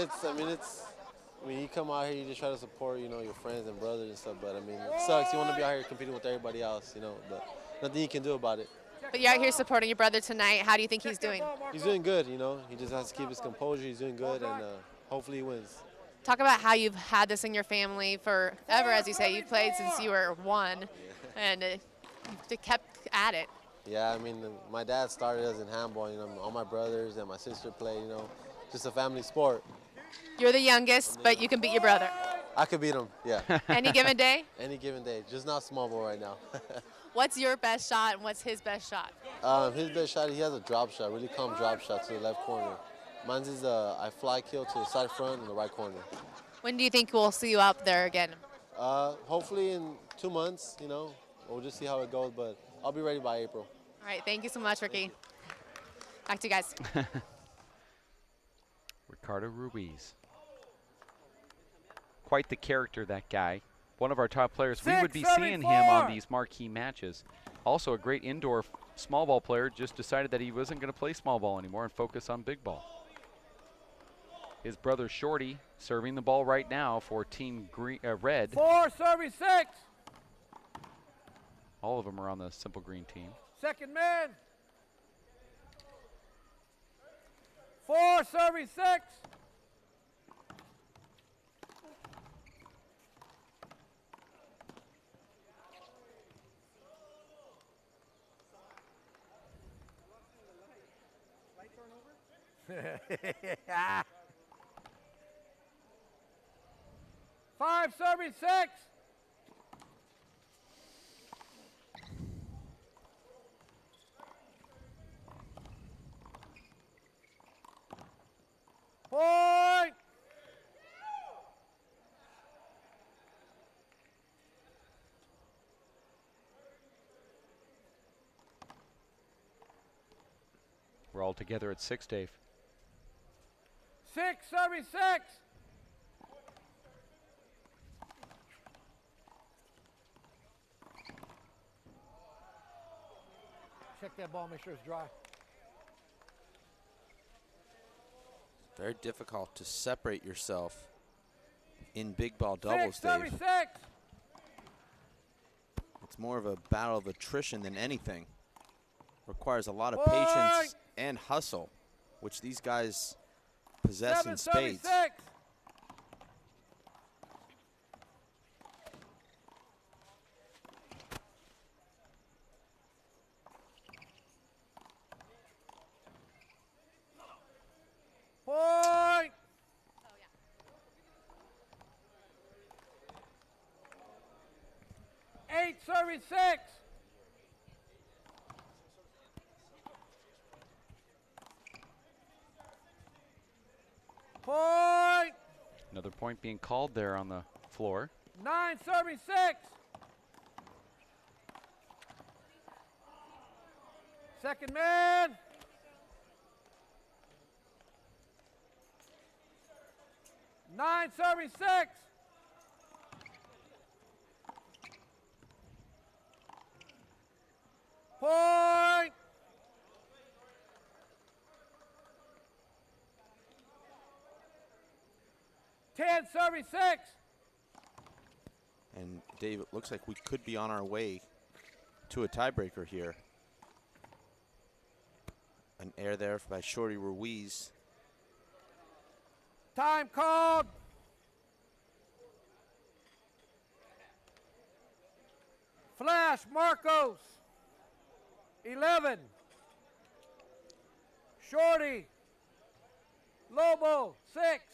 when you come out here, you just try to support, you know, your friends and brothers and stuff. But I mean, it sucks. You want to be out here competing with everybody else, you know. But nothing you can do about it. But you're out here supporting your brother tonight. How do you think he's doing? He's doing good, you know. He just has to keep his composure. He's doing good, and hopefully he wins. Talk about how you've had this in your family forever, as you say. You've played since you were 1, and you kept at it. Yeah, I mean, my dad started us in handball. You know, all my brothers and my sister played. You know, just a family sport. You're the youngest, but you can beat your brother. I could beat him, yeah. Any given day? Any given day, just not small ball right now. What's your best shot and what's his best shot? His best shot, he has a drop shot, really calm drop shot to the left corner. Mine's is I fly kill to the side front and the right corner. When do you think we'll see you out there again? Hopefully in 2 months, you know. We'll just see how it goes, but I'll be ready by April. All right, thank you so much, Ricky. Back to you guys. Ricardo Ruiz. Quite the character, that guy. One of our top players. We would be seeing him on these marquee matches. Also a great indoor small ball player, just decided that he wasn't going to play small ball anymore and focus on big ball. His brother Shorty serving the ball right now for Team Red. 4, serving 6. All of them are on the Simple Green team. Second man. 4, serving 6. Yeah. 5, serving 6. Point. We're all together at 6, Dave. 6, serving 6. Check that ball, make sure it's dry. Very difficult to separate yourself in big ball doubles, 6, serving Dave. 6. It's more of a battle of attrition than anything. Requires a lot of Point. patience and hustle, which these guys possess 7, in serving spades. 6. Point. 8, serving 6. Point. Another point being called there on the floor. 9, serving 6. Second man. Nine, serving 6. Point. Ten, serving 6. And Dave, it looks like we could be on our way to a tiebreaker here. An air there by Shorty Ruiz. Time called. Flash, Marcos. 11. Shorty. Lobo, 6.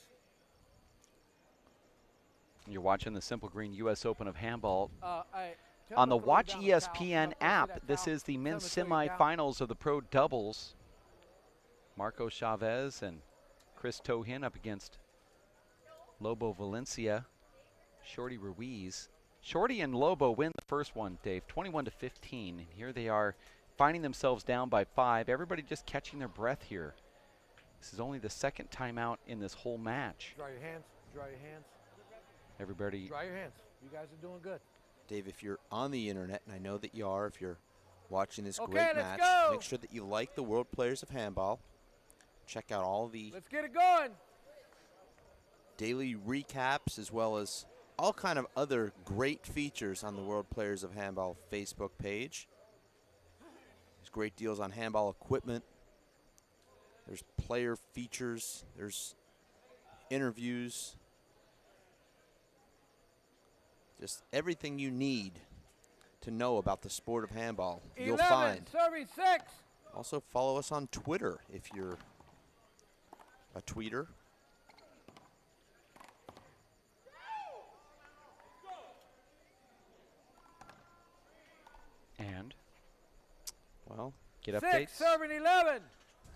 You're watching the Simple Green U.S. Open of Handball. On the Watch ESPN app, this is the men's semifinals of the pro doubles. Marco Chavez and Chris Tojin up against Lobo Valencia, Shorty Ruiz. Shorty and Lobo win the first one, Dave, 21-15. And here they are finding themselves down by 5. Everybody just catching their breath here. This is only the second time out in this whole match. Dry your hands, dry your hands. Everybody. Dry your hands. You guys are doing good. Dave, if you're on the internet, and I know that you are, if you're watching this Okay, great let's match, go. make sure that you like the World Players of Handball. Check out all the Let's get it going. daily recaps as well as all kind of other great features on the World Players of Handball Facebook page. There's great deals on handball equipment. There's player features. There's interviews. Just everything you need to know about the sport of handball, you'll 11, find. serving 6. Also follow us on Twitter if you're a tweeter. And? Well, get updates. 6, serving 11.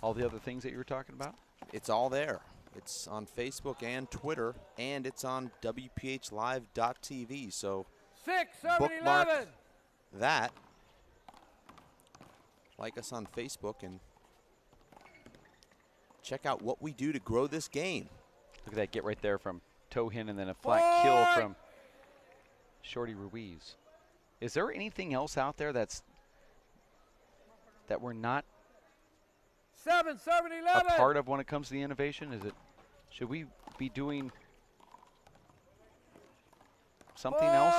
All the other things that you were talking about? It's all there. It's on Facebook and Twitter, and it's on WPHlive.tv. So 6, serving bookmark 11. that. Like us on Facebook and check out what we do to grow this game. Look at that get right there from Tojin, and then a flat kill from Shorty Ruiz. Is there anything else out there that we're not 7, serving 11. a part of when it comes to the innovation? Should we be doing something else,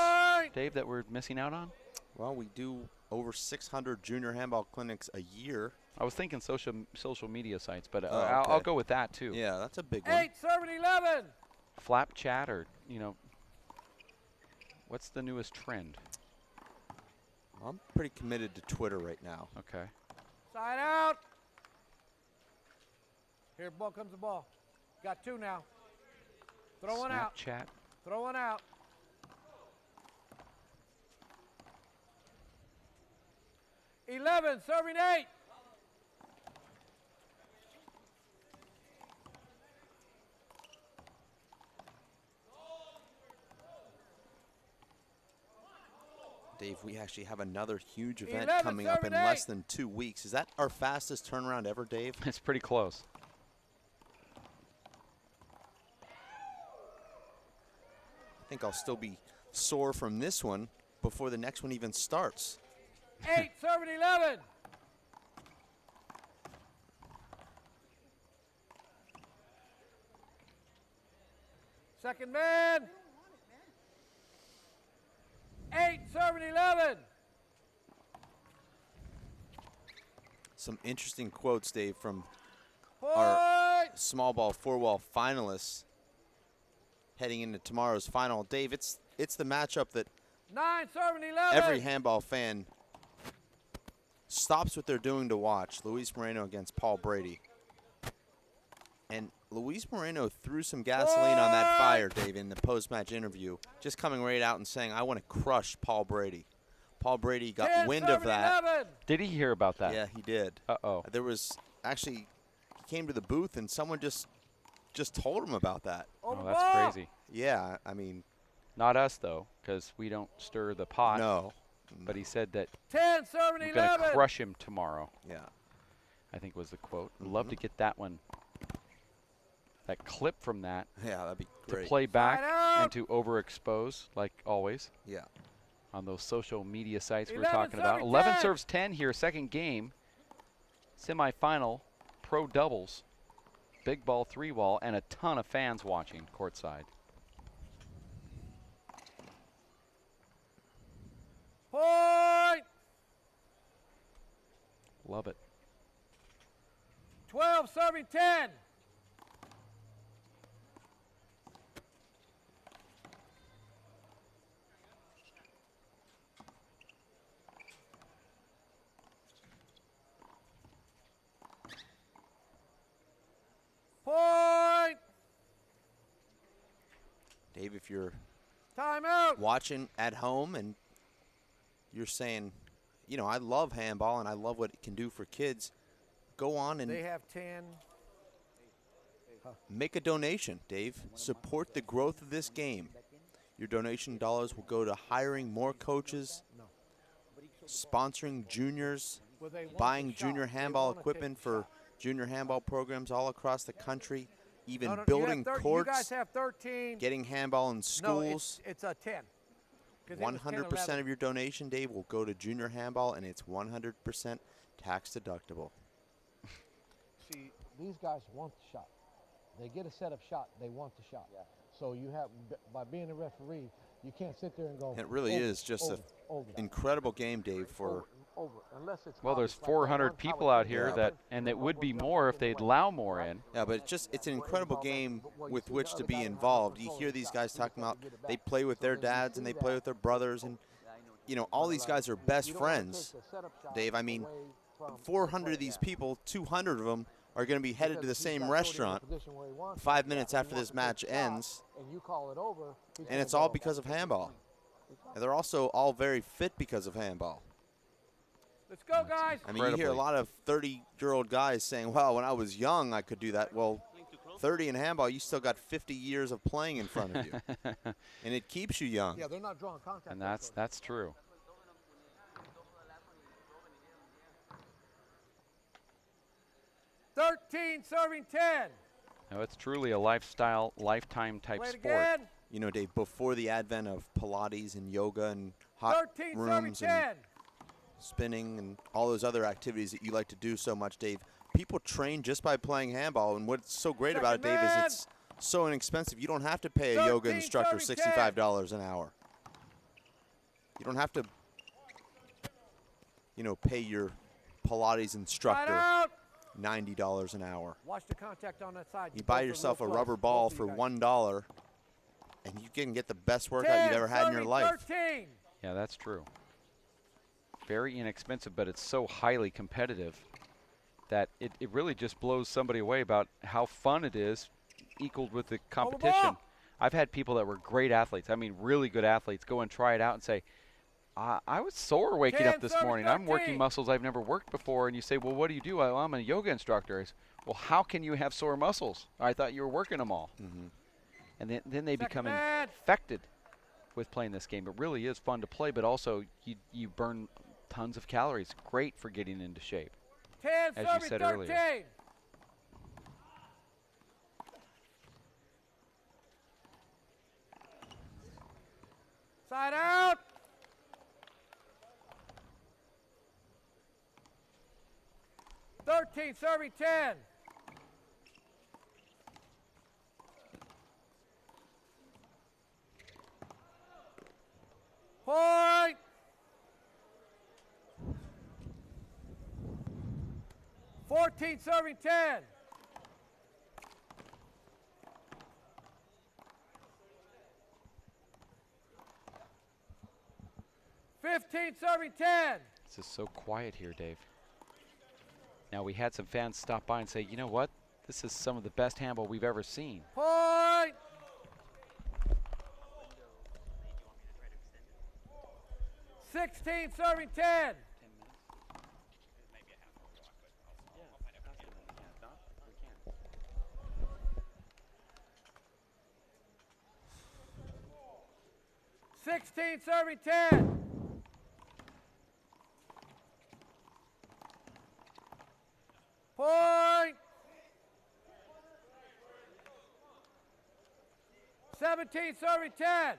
Dave, that we're missing out on? Well, we do over 600 junior handball clinics a year. I was thinking social media sites, but okay. I'll go with that too. Yeah, that's a big one. 8, serving 11. Flap chat, or what's the newest trend? I'm pretty committed to Twitter right now. Okay. Side out. Here, ball comes the ball. Got 2 now. Throw one out. Snapchat. Throw one out. $11, serving 8. Dave, we actually have another huge event 11, coming up in serving 8. less than 2 weeks. Is that our fastest turnaround ever, Dave? It's pretty close. I think I'll still be sore from this one before the next one even starts. 8, serving 11. Second man. 8, serving 11. Some interesting quotes, Dave, from our small ball 4-wall finalists heading into tomorrow's final. Dave, it's the matchup that 9, serving 11. every handball fan stops what they're doing to watch. Luis Moreno against Paul Brady. And Luis Moreno threw some gasoline on that fire, Dave, in the post-match interview, just coming right out and saying, I want to crush Paul Brady. Paul Brady got 10, wind of that. 11. Did he hear about that? Yeah, he did. Uh-oh. There was actually, he came to the booth and someone just told him about that. Oh, that's crazy. Yeah, I mean. Not us, though, because we don't stir the pot. No. But he said that 10, serving we're going 11. to crush him tomorrow. Yeah. I think was the quote. I'd love to get that one, that clip from that. Yeah, that'd be great. To play back and to overexpose, like always. Yeah. On those social media sites we were 11, talking about. 10. 11 serves 10 here, second game. Semifinal, pro doubles, big ball 3-wall, and a ton of fans watching courtside. Point. Love it. 12, serving 10. Point. Dave, if you're Timeout. watching at home and you're saying, I love handball and I love what it can do for kids, go on and They have 10. make a donation, Dave. Support the growth of this game. Your donation dollars will go to hiring more coaches, sponsoring juniors, buying junior handball equipment for junior handball programs all across the country, even building courts, you guys have 13. getting handball in schools. No, it's a 10. 100% of your donation, Dave, will go to junior handball, and it's 100% tax deductible. See, these guys want the shot. They get a set of shot. They want the shot. Yeah. So you have, by being a referee, you can't sit there and go. It really is just an incredible game, Dave. For Unless it's well, there's 400 people out here and it would be more if they'd allow more in. Yeah, but it's an incredible game with which to be involved. You hear these guys talking about they play with their dads and they play with their brothers, and all these guys are best friends, Dave. I mean, 400 of these people, 200 of them are going to be headed to the same restaurant 5 minutes after this match ends, and it's all because of handball. And they're also all very fit because of handball. Let's go, guys. I mean, you hear a lot of 30-year-old guys saying, well, when I was young, I could do that. Well, 30 in handball, you still got 50 years of playing in front of you. And it keeps you young. Yeah, they're not drawing contact. And that's true. Serving 10. Now, it's truly a lifestyle, lifetime-type sport. Again. You know, Dave, before the advent of Pilates and yoga and hot rooms and spinning and all those other activities that you like to do so much, Dave, people train just by playing handball. And what's so great about it, Dave, is it's so inexpensive. You don't have to pay a yoga instructor $65 an hour. You don't have to, you know, pay your Pilates instructor $90 an hour. Watch the contact on that side. You buy yourself a rubber ball for $1, and you can get the best workout you've ever had in your life. 13. Yeah, that's true. Very inexpensive, but it's so highly competitive that it really just blows somebody away about how fun it is, equaled with the competition. I've had people that were great athletes, I mean really good athletes, go and try it out and say, I was sore waking up this morning. I'm working muscles I've never worked before. And you say, well, what do you do? Well, I'm a yoga instructor. I say, well, how can you have sore muscles? I thought you were working them all. And then they become infected with playing this game. It really is fun to play, but also you burn tons of calories. Great for getting into shape, 10, as you said 13. earlier. Side out. Serving 10. Point. Serving 10. Serving 10. This is so quiet here, Dave. Now, we had some fans stop by and say, you know what? This is some of the best handball we've ever seen. Point. 16, serving 10. Serving 10. Point. 17, serving 10.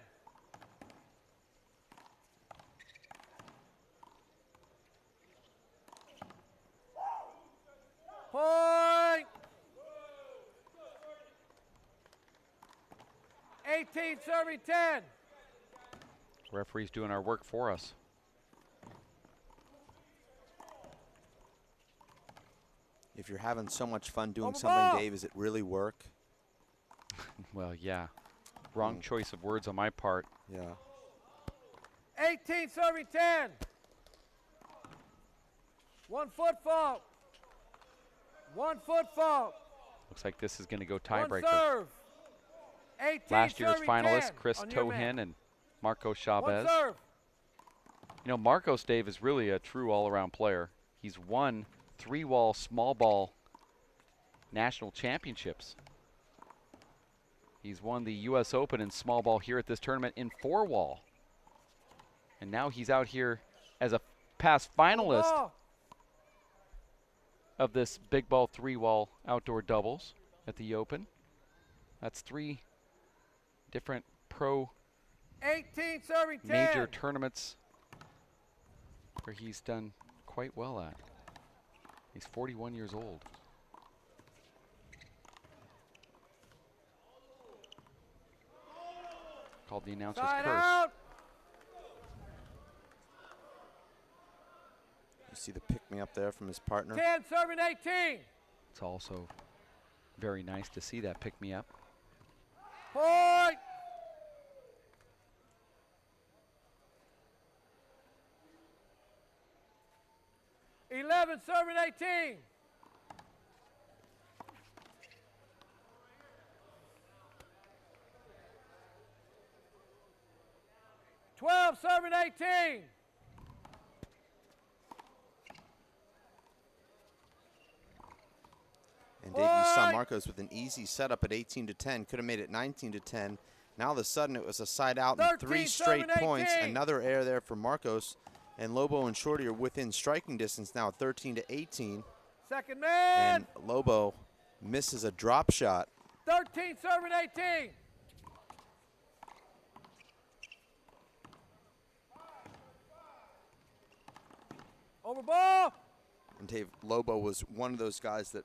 Point. 18, serving 10. Referee's doing our work for us. If you're having so much fun doing something, Dave, does it really work? Well, yeah. Wrong choice of words on my part. Yeah. 18, serving 10. 1 foot fault. 1 foot fault. Looks like this is going to go 1 tiebreaker. serve. 18, Last year's serving finalists, 10 Chris on your man. Tojin and Marco 1 Chavez. serve. You know, Marcos, Dave, is really a true all-around player. He's won 3-wall small ball national championships. He's won the U.S. Open in small ball here at this tournament in 4-wall. And now he's out here as a past finalist of this big ball 3-wall outdoor doubles at the Open. That's 3 different pro 18, serving 10. major tournaments where he's done quite well at. He's 41 years old. Called the announcer's Side curse. out. You see the pick-me-up there from his partner? 10, serving 18. It's also very nice to see that pick-me-up. Point. 11, serving 18. 12, serving 18. And Dave, you saw Marcos with an easy setup at 18 to 10. Could have made it 19 to 10. Now all of a sudden it was a side out and 3 straight points. Another error there for Marcos. And Lobo and Shorty are within striking distance now at 13 to 18. Second man. And Lobo misses a drop shot. 13, serving 18. Over ball. And Dave, Lobo was one of those guys that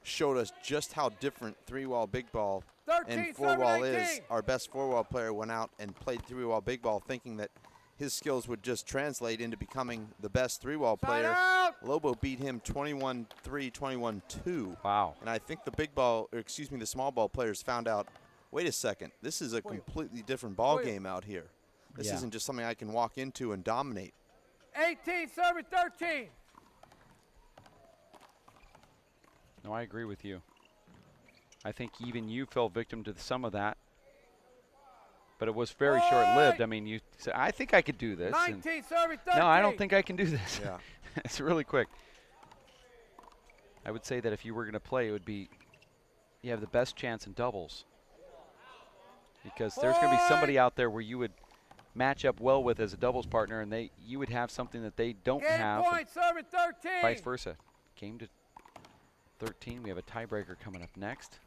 showed us just how different three-wall big ball 13, and four-wall 18. is. Our best four-wall player went out and played three-wall big ball thinking that his skills would just translate into becoming the best three-wall player. Out. Lobo beat him 21-3, 21-2. Wow. And I think the big ball, or excuse me, the small ball players found out, wait a second, this is a completely different ball game out here. This isn't just something I can walk into and dominate. 18, serving 13. No, I agree with you. I think even you fell victim to some of that. But it was very short-lived. I mean, you said, I think I could do this. 19, serving 13. No, I don't think I can do this. Yeah. It's really quick. I would say that if you were going to play, it would be you have the best chance in doubles. Because there's going to be somebody out there where you would match up well with as a doubles partner, and you would have something that they don't have. Point, serving 13. Vice versa. Game to 13. We have a tiebreaker coming up next.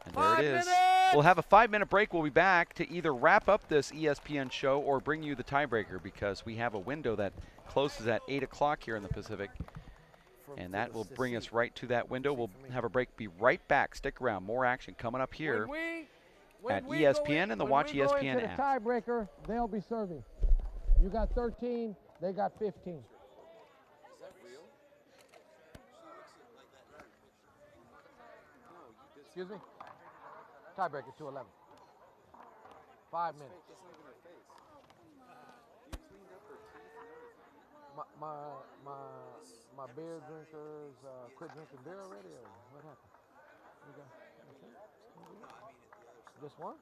And there it is. We'll have a 5-minute break. We'll be back to either wrap up this ESPN show or bring you the tiebreaker, because we have a window that closes at 8 o'clock here in the Pacific. And that will bring us right to that window. We'll have a break. Be right back. Stick around. More action coming up here at ESPN and the Watch ESPN into app. The tiebreaker, they'll be serving. You got 13, they got 15. Excuse me? Tiebreaker 2-11. 5 minutes. My beer drinkers quit drinking beer already, or what happened? Just one?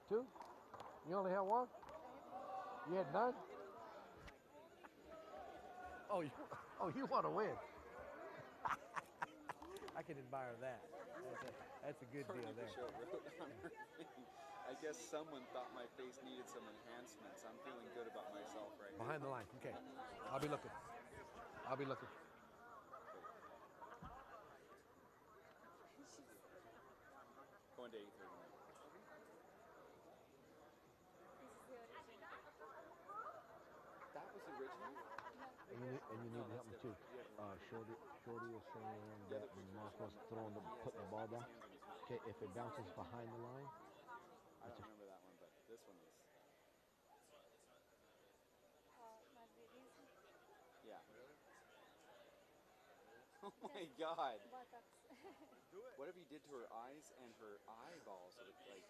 2? You only had one? You had none? Oh, you want to win. I can admire that. That's a good deal there. I guess someone thought my face needed some enhancements. I'm feeling good about myself right now. Behind the line. Okay. I'll be looking. I'll be looking. Going to 8:30. That was original? And you need to help me too. Shorty is saying that Marco's putting the ball down. Okay, if it bounces behind the line. I don't remember that one, but this one is. Yeah. Oh my God. Whatever you did to her eyes and her eyeballs, it looked like.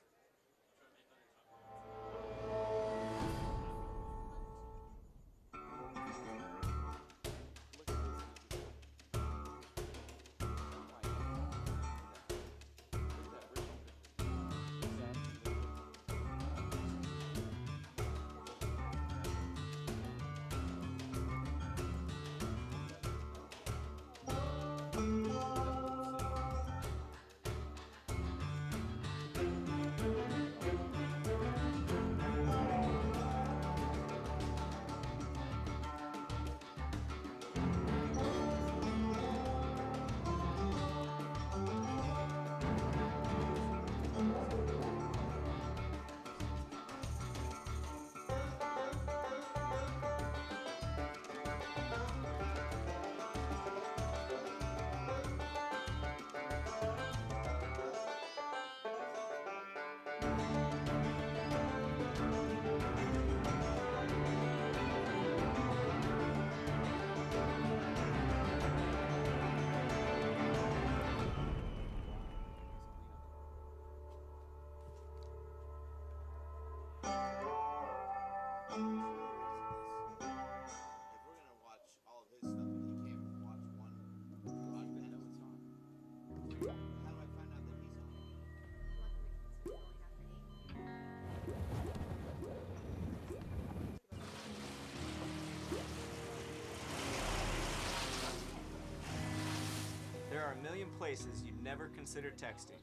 are a million places you'd never consider texting.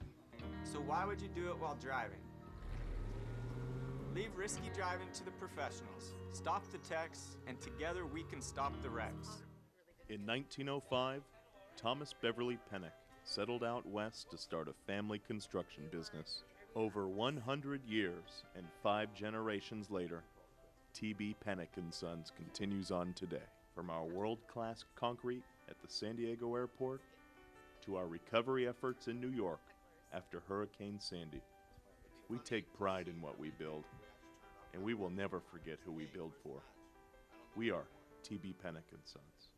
So why would you do it while driving? Leave risky driving to the professionals. Stop the texts, and together we can stop the wrecks. In 1905, Thomas Beverly Pennock settled out west to start a family construction business. Over 100 years and 5 generations later, T.B. Pennock & Sons continues on today. From our world-class concrete at the San Diego airport to our recovery efforts in New York after Hurricane Sandy. We take pride in what we build, and we will never forget who we build for. We are T.B. Pennock & Sons.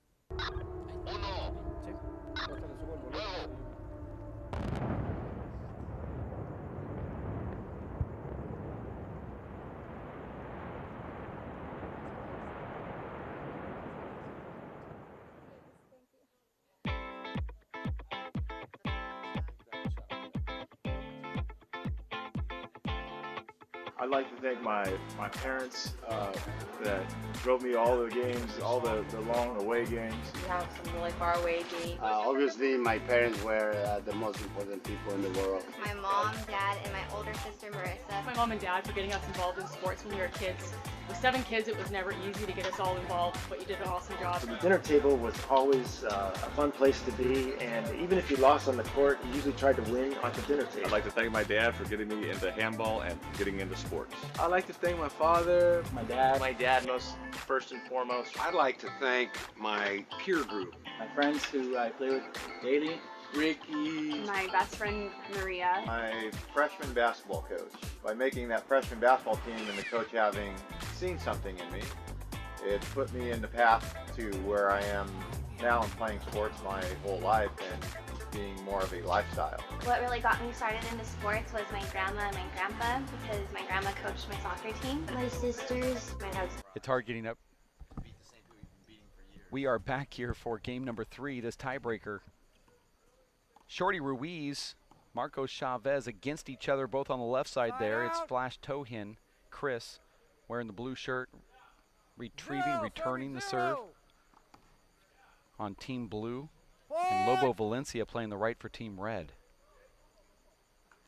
I'd like to thank my parents that drove me all the games, all the long away games. We have some really far away games. Obviously, my parents were the most important people in the world. My mom, dad, and my older sister Marissa. My mom and dad for getting us involved in sports when we were kids. With 7 kids, it was never easy to get us all involved, but you did an awesome job. The dinner table was always a fun place to be, and even if you lost on the court, you usually tried to win at the dinner table. I'd like to thank my dad for getting me into handball and getting into sports. I'd like to thank my father, my dad, most first and foremost. I'd like to thank my peer group. my friends who I play with daily, Ricky, My best friend Maria. My freshman basketball coach. By making that freshman basketball team and the coach having seen something in me, it put me in the path to where I am now and playing sports my whole life and being more of a lifestyle. What really got me started into sports was my grandma and my grandpa, because my grandma coached my soccer team. My sisters, my husband. It's hard getting up. We are back here for game number 3, this tiebreaker. Shorty Ruiz, Marcos Chavez against each other, both on the left side there. It's Flash Tojin, Chris, wearing the blue shirt, returning the serve on Team Blue. And Lobo Valencia playing the right for Team Red.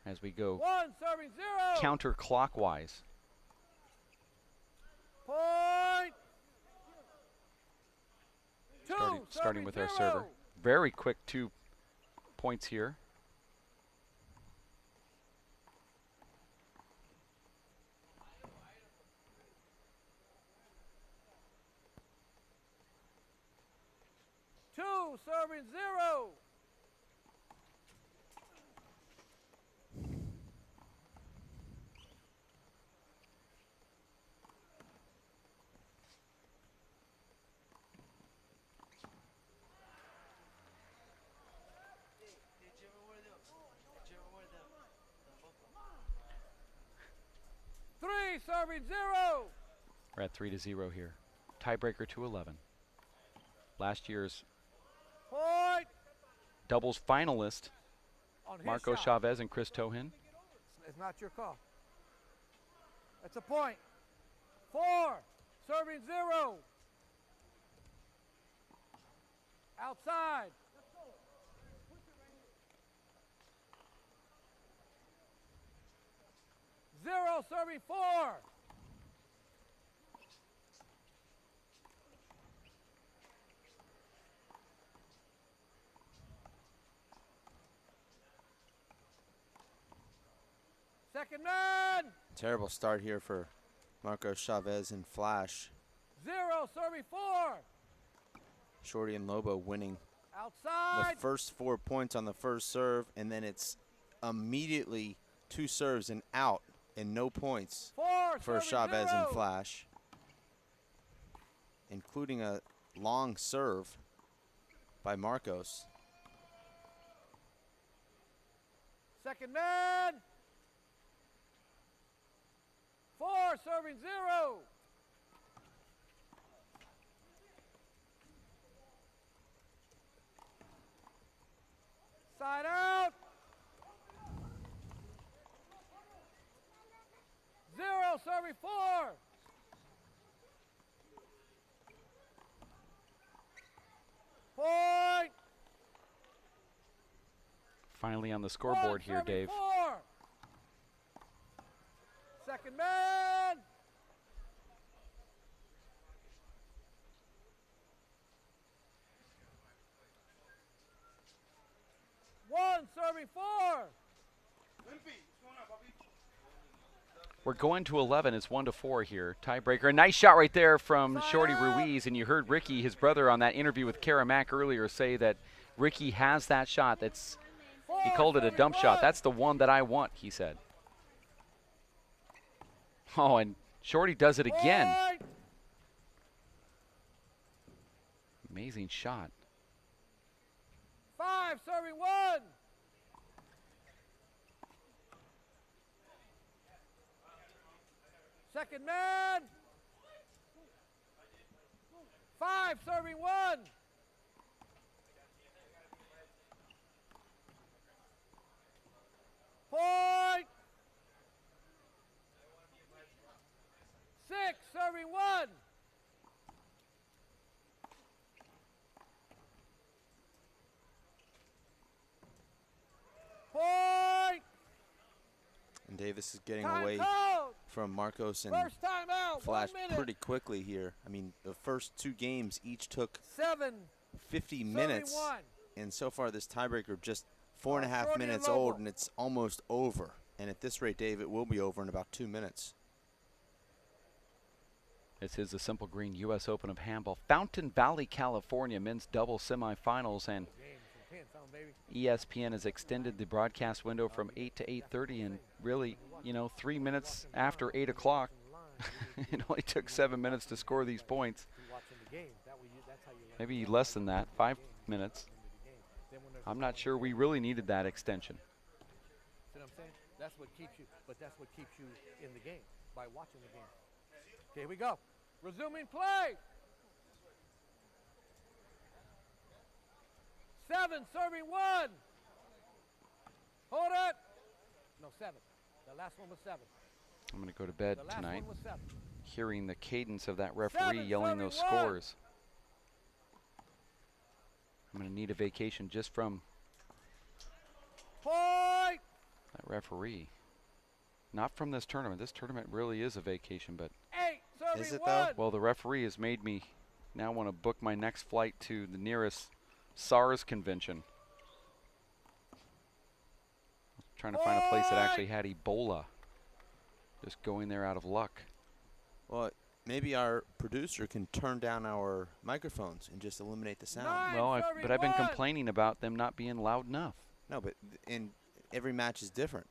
As we go counterclockwise. Point. Starting with our server. Very quick 2 points here. Serving 0. Serving 0. We're at 3-0 here. Tiebreaker to 11. Last year's point. Doubles finalist, Marcos Chavez and Chris Tojin. It's not your call. It's a point. 4. Serving 0. Outside. 0. Serving 4. Second man. Terrible start here for Marcos Chavez and Flash. 0. Serving 4. Shorty and Lobo winning outside. The first 4 points on the first serve, and then it's immediately 2 serves and out and no points for Chavez and Flash, including a long serve by Marcos. Second man. 4. Serving 0. Side out. 0. Serving 4. Point. Finally on the scoreboard here, Dave. Second man. One, serving 4. We're going to 11. It's 1-4 here. Tiebreaker. A nice shot right there from Shorty Ruiz. And you heard Ricky, his brother, on that interview with Kara Mack earlier say that Ricky has that shot. He called it a dump shot. That's the one that I want, he said. Oh, and Shorty does it again. Amazing shot. 5, serving 1. Second man. 5, serving 1. Point. 6, serving 1. Point. And Davis is getting Time away called. from Marcos and First time out. Flash 1 minute. pretty quickly here. I mean, the first 2 games each took 7, 50 minutes. 1. And so far, this tiebreaker just 4.5 Shorty minutes and old, Lobo. and it's almost over. And at this rate, Dave, it will be over in about 2 minutes. This is the Simple Green U.S. Open of Handball. Fountain Valley, California, men's double semifinals. And ESPN has extended the broadcast window from 8 to 8:30. And really, 3 minutes after 8 o'clock, it only took 7 minutes to score these points. Maybe less than that, 5 minutes. I'm not sure we really needed that extension. See what I'm saying? That's what keeps you, but that's what keeps you in the game, by watching the game. Okay, here we go. Resuming play. 7, serving 1. Hold it. No, 7. The last one was 7. I'm going to go to bed The last tonight, one was 7. hearing the cadence of that referee 7, yelling those serving 1. scores. I'm going to need a vacation just from Point. that referee. Not from this tournament. This tournament really is a vacation, but 8, serving Is it 1. though? well, the referee has made me now want to book my next flight to the nearest SARS convention. Trying to find a place that actually had Ebola. Just going there out of luck. Well, maybe our producer can turn down our microphones and just eliminate the sound. 9, Well, serving but I've been 1. complaining about them not being loud enough. No, but and every match is different.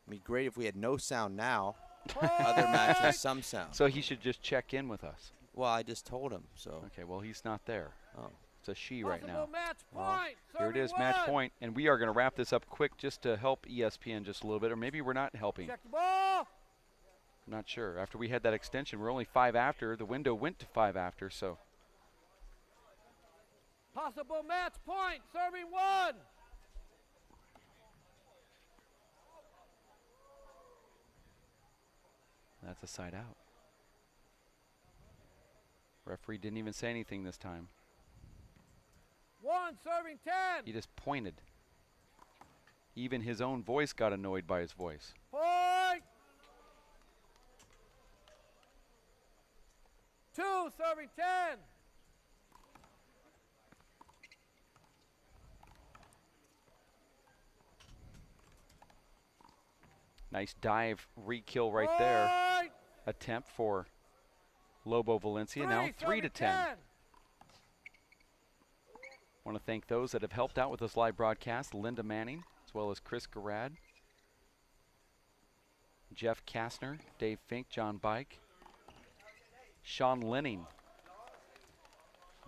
It'd be great if we had no sound now. Other matches, some sound. So he should just check in with us. Well, I just told him, so. Okay, well, he's not there. Oh. It's a she right now. Possible match Well, point. here it Serving is, match 1. point, and we are going to wrap this up quick just to help ESPN just a little bit, or maybe we're not helping. Check the ball. I'm not sure. After we had that extension, we're only 5 after. The window went to 5 after, so. Possible match point. Serving 1. That's a side out. Referee didn't even say anything this time. 1, serving 10. He just pointed. Even his own voice got annoyed by his voice. Point. 2, serving 10. Nice dive re-kill right there. Point. Attempt for Lobo Valencia. Now 3 to serving 10. Want to thank those that have helped out with this live broadcast. Linda Manning, as well as Chris Garrad, Jeff Kastner, Dave Fink, John Bike, Sean Lenning,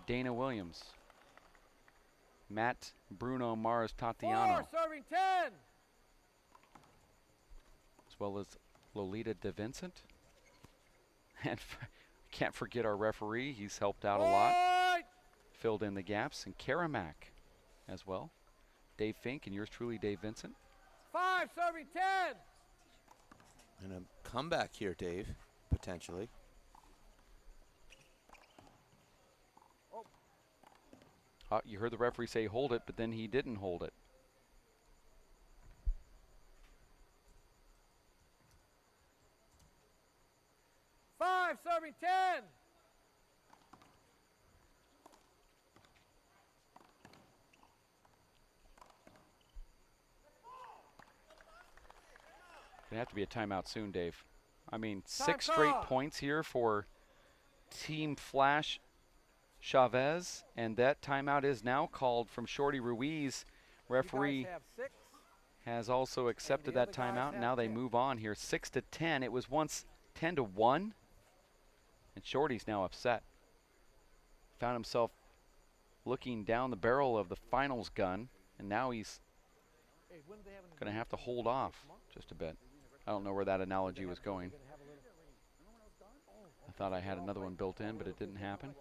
Dana Williams, Matt Bruno Mars Tatiano, 4, serving 10. as well as Lolita DeVincent. And can't forget our referee. He's helped out a lot. Point. Filled in the gaps. And Karamak as well. Dave Fink and yours truly, Dave Vincent. 5, serving 10. And a comeback here, Dave, potentially. You heard the referee say hold it, but then he didn't hold it. Gonna have to be a timeout soon, Dave. I mean, 6 straight points here for Team Flash Chavez, and that timeout is now called from Shorty Ruiz. Referee has also accepted that timeout. Now they move on here, 6-10. It was once 10-1, and Shorty's now upset. Found himself looking down the barrel of the finals gun, and now he's going to have to hold off just a bit. I don't know where that analogy was going. I thought I had another one built in, but it didn't happen.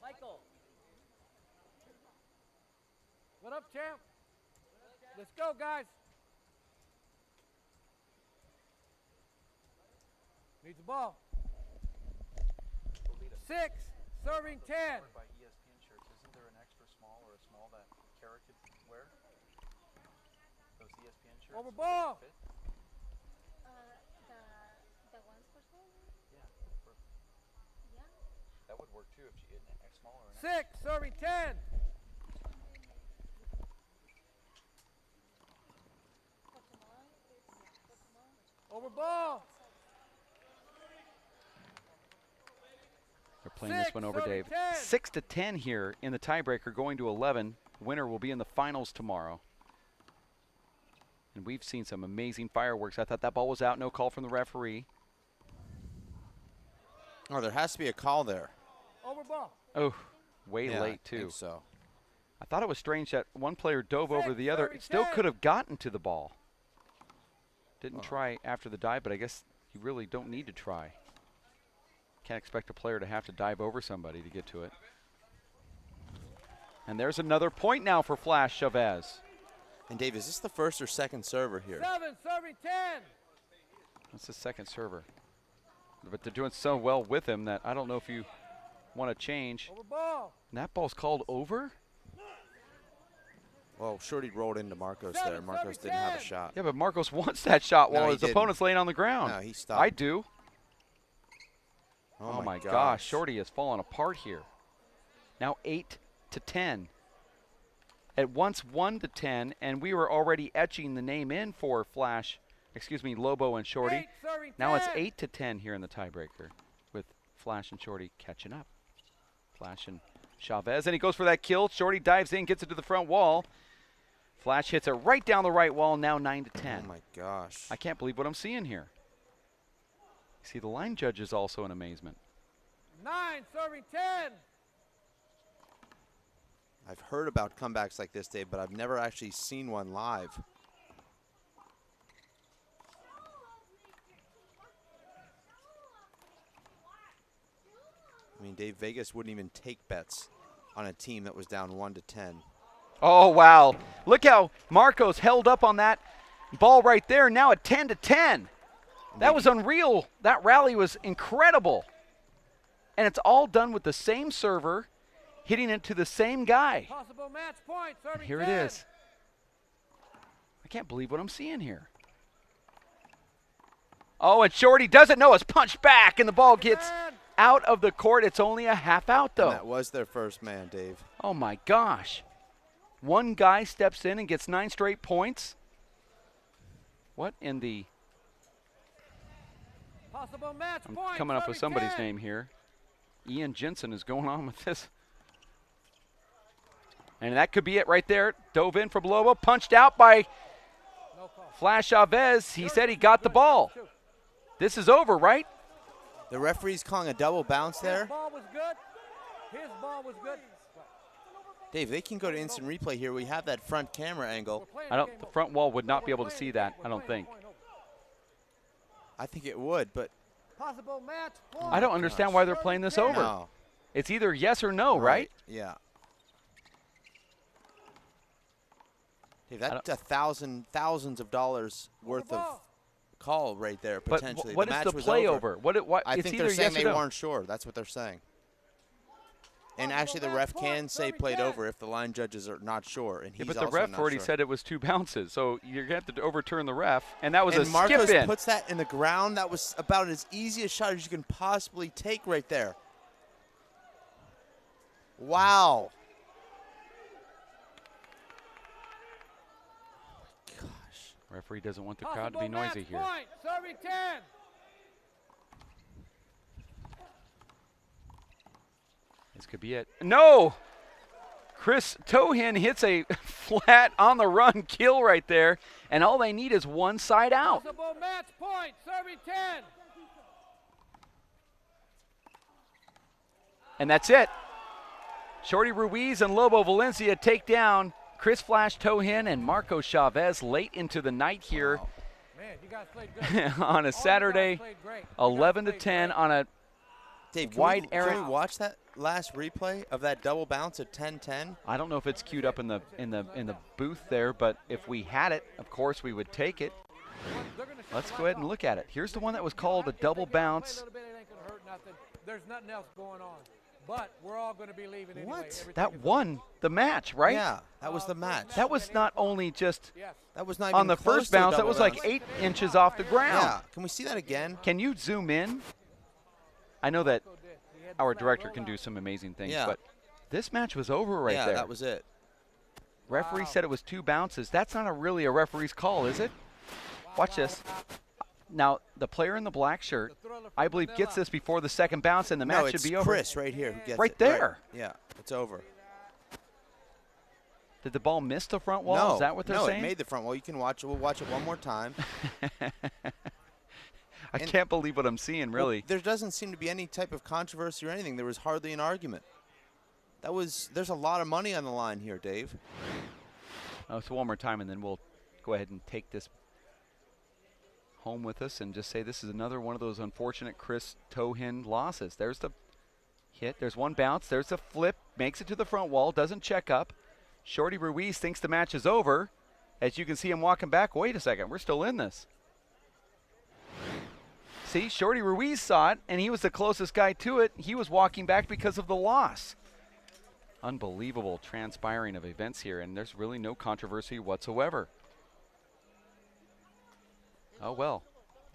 Michael. What up, champ? Let's go, guys. Needs the ball. 6, serving 10. By ESPN shirts, isn't there an extra small or a small that Kara could wear? Those ESPN shirts. Over ball. The ones for school? Yeah. Yeah. That would work too if she had an X small or an 6, serving 10. Over ball. They're playing this one over, Dave. 6-10 here in the tiebreaker, going to 11. Winner will be in the finals tomorrow. And we've seen some amazing fireworks. I thought that ball was out. No call from the referee. Oh, there has to be a call there. Over ball. Oh, way late, too. I think so. I thought it was strange that one player dove over the other. It still could have gotten to the ball. Didn't try after the dive, but I guess you really don't need to try. Can't expect a player to have to dive over somebody to get to it. And there's another point now for Flash Chavez. And Dave, is this the first or second server here? 7, serving 10. That's the second server. But they're doing so well with him that I don't know if you want to change. Over ball. And that ball's called over? Well, Shorty rolled into Marcos there. Marcos didn't have a shot. Yeah, but Marcos wants that shot while his opponent's laying on the ground. No, he stopped. I do. Oh my gosh. Shorty has fallen apart here. Now 8-10. At once 1-10, and we were already etching the name in for Flash, Lobo and Shorty. Now it's 8-10 here in the tiebreaker with Flash and Shorty catching up. Flash and Chavez, and he goes for that kill. Shorty dives in, gets it to the front wall. Flash hits it right down the right wall, now 9-10. Oh my gosh. I can't believe what I'm seeing here. See, the line judge is also in amazement. 9, serving 10. I've heard about comebacks like this, Dave, but I've never actually seen one live. I mean, Dave, Vegas wouldn't even take bets on a team that was down 1-10. Oh, wow. Look how Marcos held up on that ball right there. Now at 10-10. That was unreal. That rally was incredible. And it's all done with the same server hitting it to the same guy. Possible match point, serving Here 10. it is. I can't believe what I'm seeing here. Oh, and Shorty doesn't know. It's punched back, and the ball gets out of the court. It's only a half out, though. And that was their first man, Dave. Oh, my gosh. One guy steps in and gets 9 straight points. What in the... Possible match I'm point, coming up with somebody's 10. name here. Ian Jensen is going on with this. And that could be it right there. Dove in from Lobo, punched out by Flash Chavez. He said he got the ball. This is over, right? The referee's calling a double bounce there. His ball was good. His ball was good. Dave, they can go to instant replay here. We have that front camera angle. The front wall would not be able to see that, I don't think. I think it would, but Possible match point. I don't understand why they're playing this over. No. It's either yes or no, right? Yeah. Dave, that's thousands of dollars worth of call right there, potentially. But what the is match the was play over? What, I it's think either they're saying yes or they no. weren't sure. That's what they're saying. And actually, the ref can say played over if the line judges are not sure, and he's but the also ref not already sure. said it was 2 bounces, so you're going to have to overturn the ref, and that was and a Marcos skip in. puts that in the ground. That was about as easy a shot as you can possibly take right there. Wow. Gosh. Referee doesn't want the crowd to be noisy here. Point. Serving 10. This could be it. No! Chris Tojin hits a flat on the run kill right there, and all they need is one side out. Possible match point. Serving 10. And that's it. Shorty Ruiz and Lobo Valencia take down Chris Flash Tojin and Marco Chavez late into the night here. Man, you guys played good. On a Saturday, 11-10 on a Dave, wide can area. we watch that last replay of that double bounce at 10-10? I don't know if it's queued up in the booth there, but if we had it, of course we would take it. Let's go ahead and look at it. Here's the one that was called a double bounce. There's nothing else going on. But we're all going to be leaving anyway. What? That won the match, right? Yeah, that was the match. That was not only just that was not on even the close first to a bounce. That double was like bounce. 8 inches off the ground. Yeah, can we see that again? Can you zoom in? I know that our director can do some amazing things, Yeah. but this match was over right yeah, there. that was it. Referee said it was 2 bounces. That's not really a referee's call, is it? Watch this. Now, the player in the black shirt, I believe, gets this before the second bounce, and the match should be over. Chris right here who gets right it. there. Right. Yeah, it's over. Did the ball miss the front wall? No, Is that what they're saying? No, it made the front wall. You can watch it. We'll watch it one more time. I can't believe what I'm seeing, really. Well, there doesn't seem to be any type of controversy or anything. There was hardly an argument. There's a lot of money on the line here, Dave. Oh, so one more time, and then we'll go ahead and take this home with us and just say this is another one of those unfortunate Chris Tojin losses. There's the hit. There's one bounce. There's the flip. Makes it to the front wall. Doesn't check up. Shorty Ruiz thinks the match is over. As you can see him walking back. Wait a second. We're still in this. See, Shorty Ruiz saw it, and he was the closest guy to it. He was walking back because of the loss. Unbelievable transpiring of events here, and there's really no controversy whatsoever. Oh, well,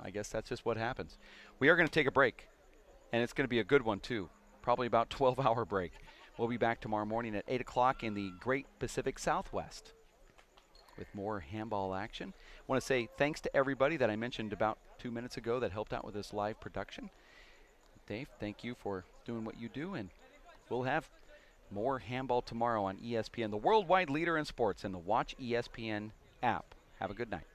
I guess that's just what happens. We are going to take a break, and it's going to be a good one, too. Probably about 12-hour break. We'll be back tomorrow morning at 8 o'clock in the Great Pacific Southwest with more handball action. I want to say thanks to everybody that I mentioned about 2 minutes ago that helped out with this live production. Dave, thank you for doing what you do, and we'll have more handball tomorrow on ESPN, the worldwide leader in sports, and the Watch ESPN app. Have a good night.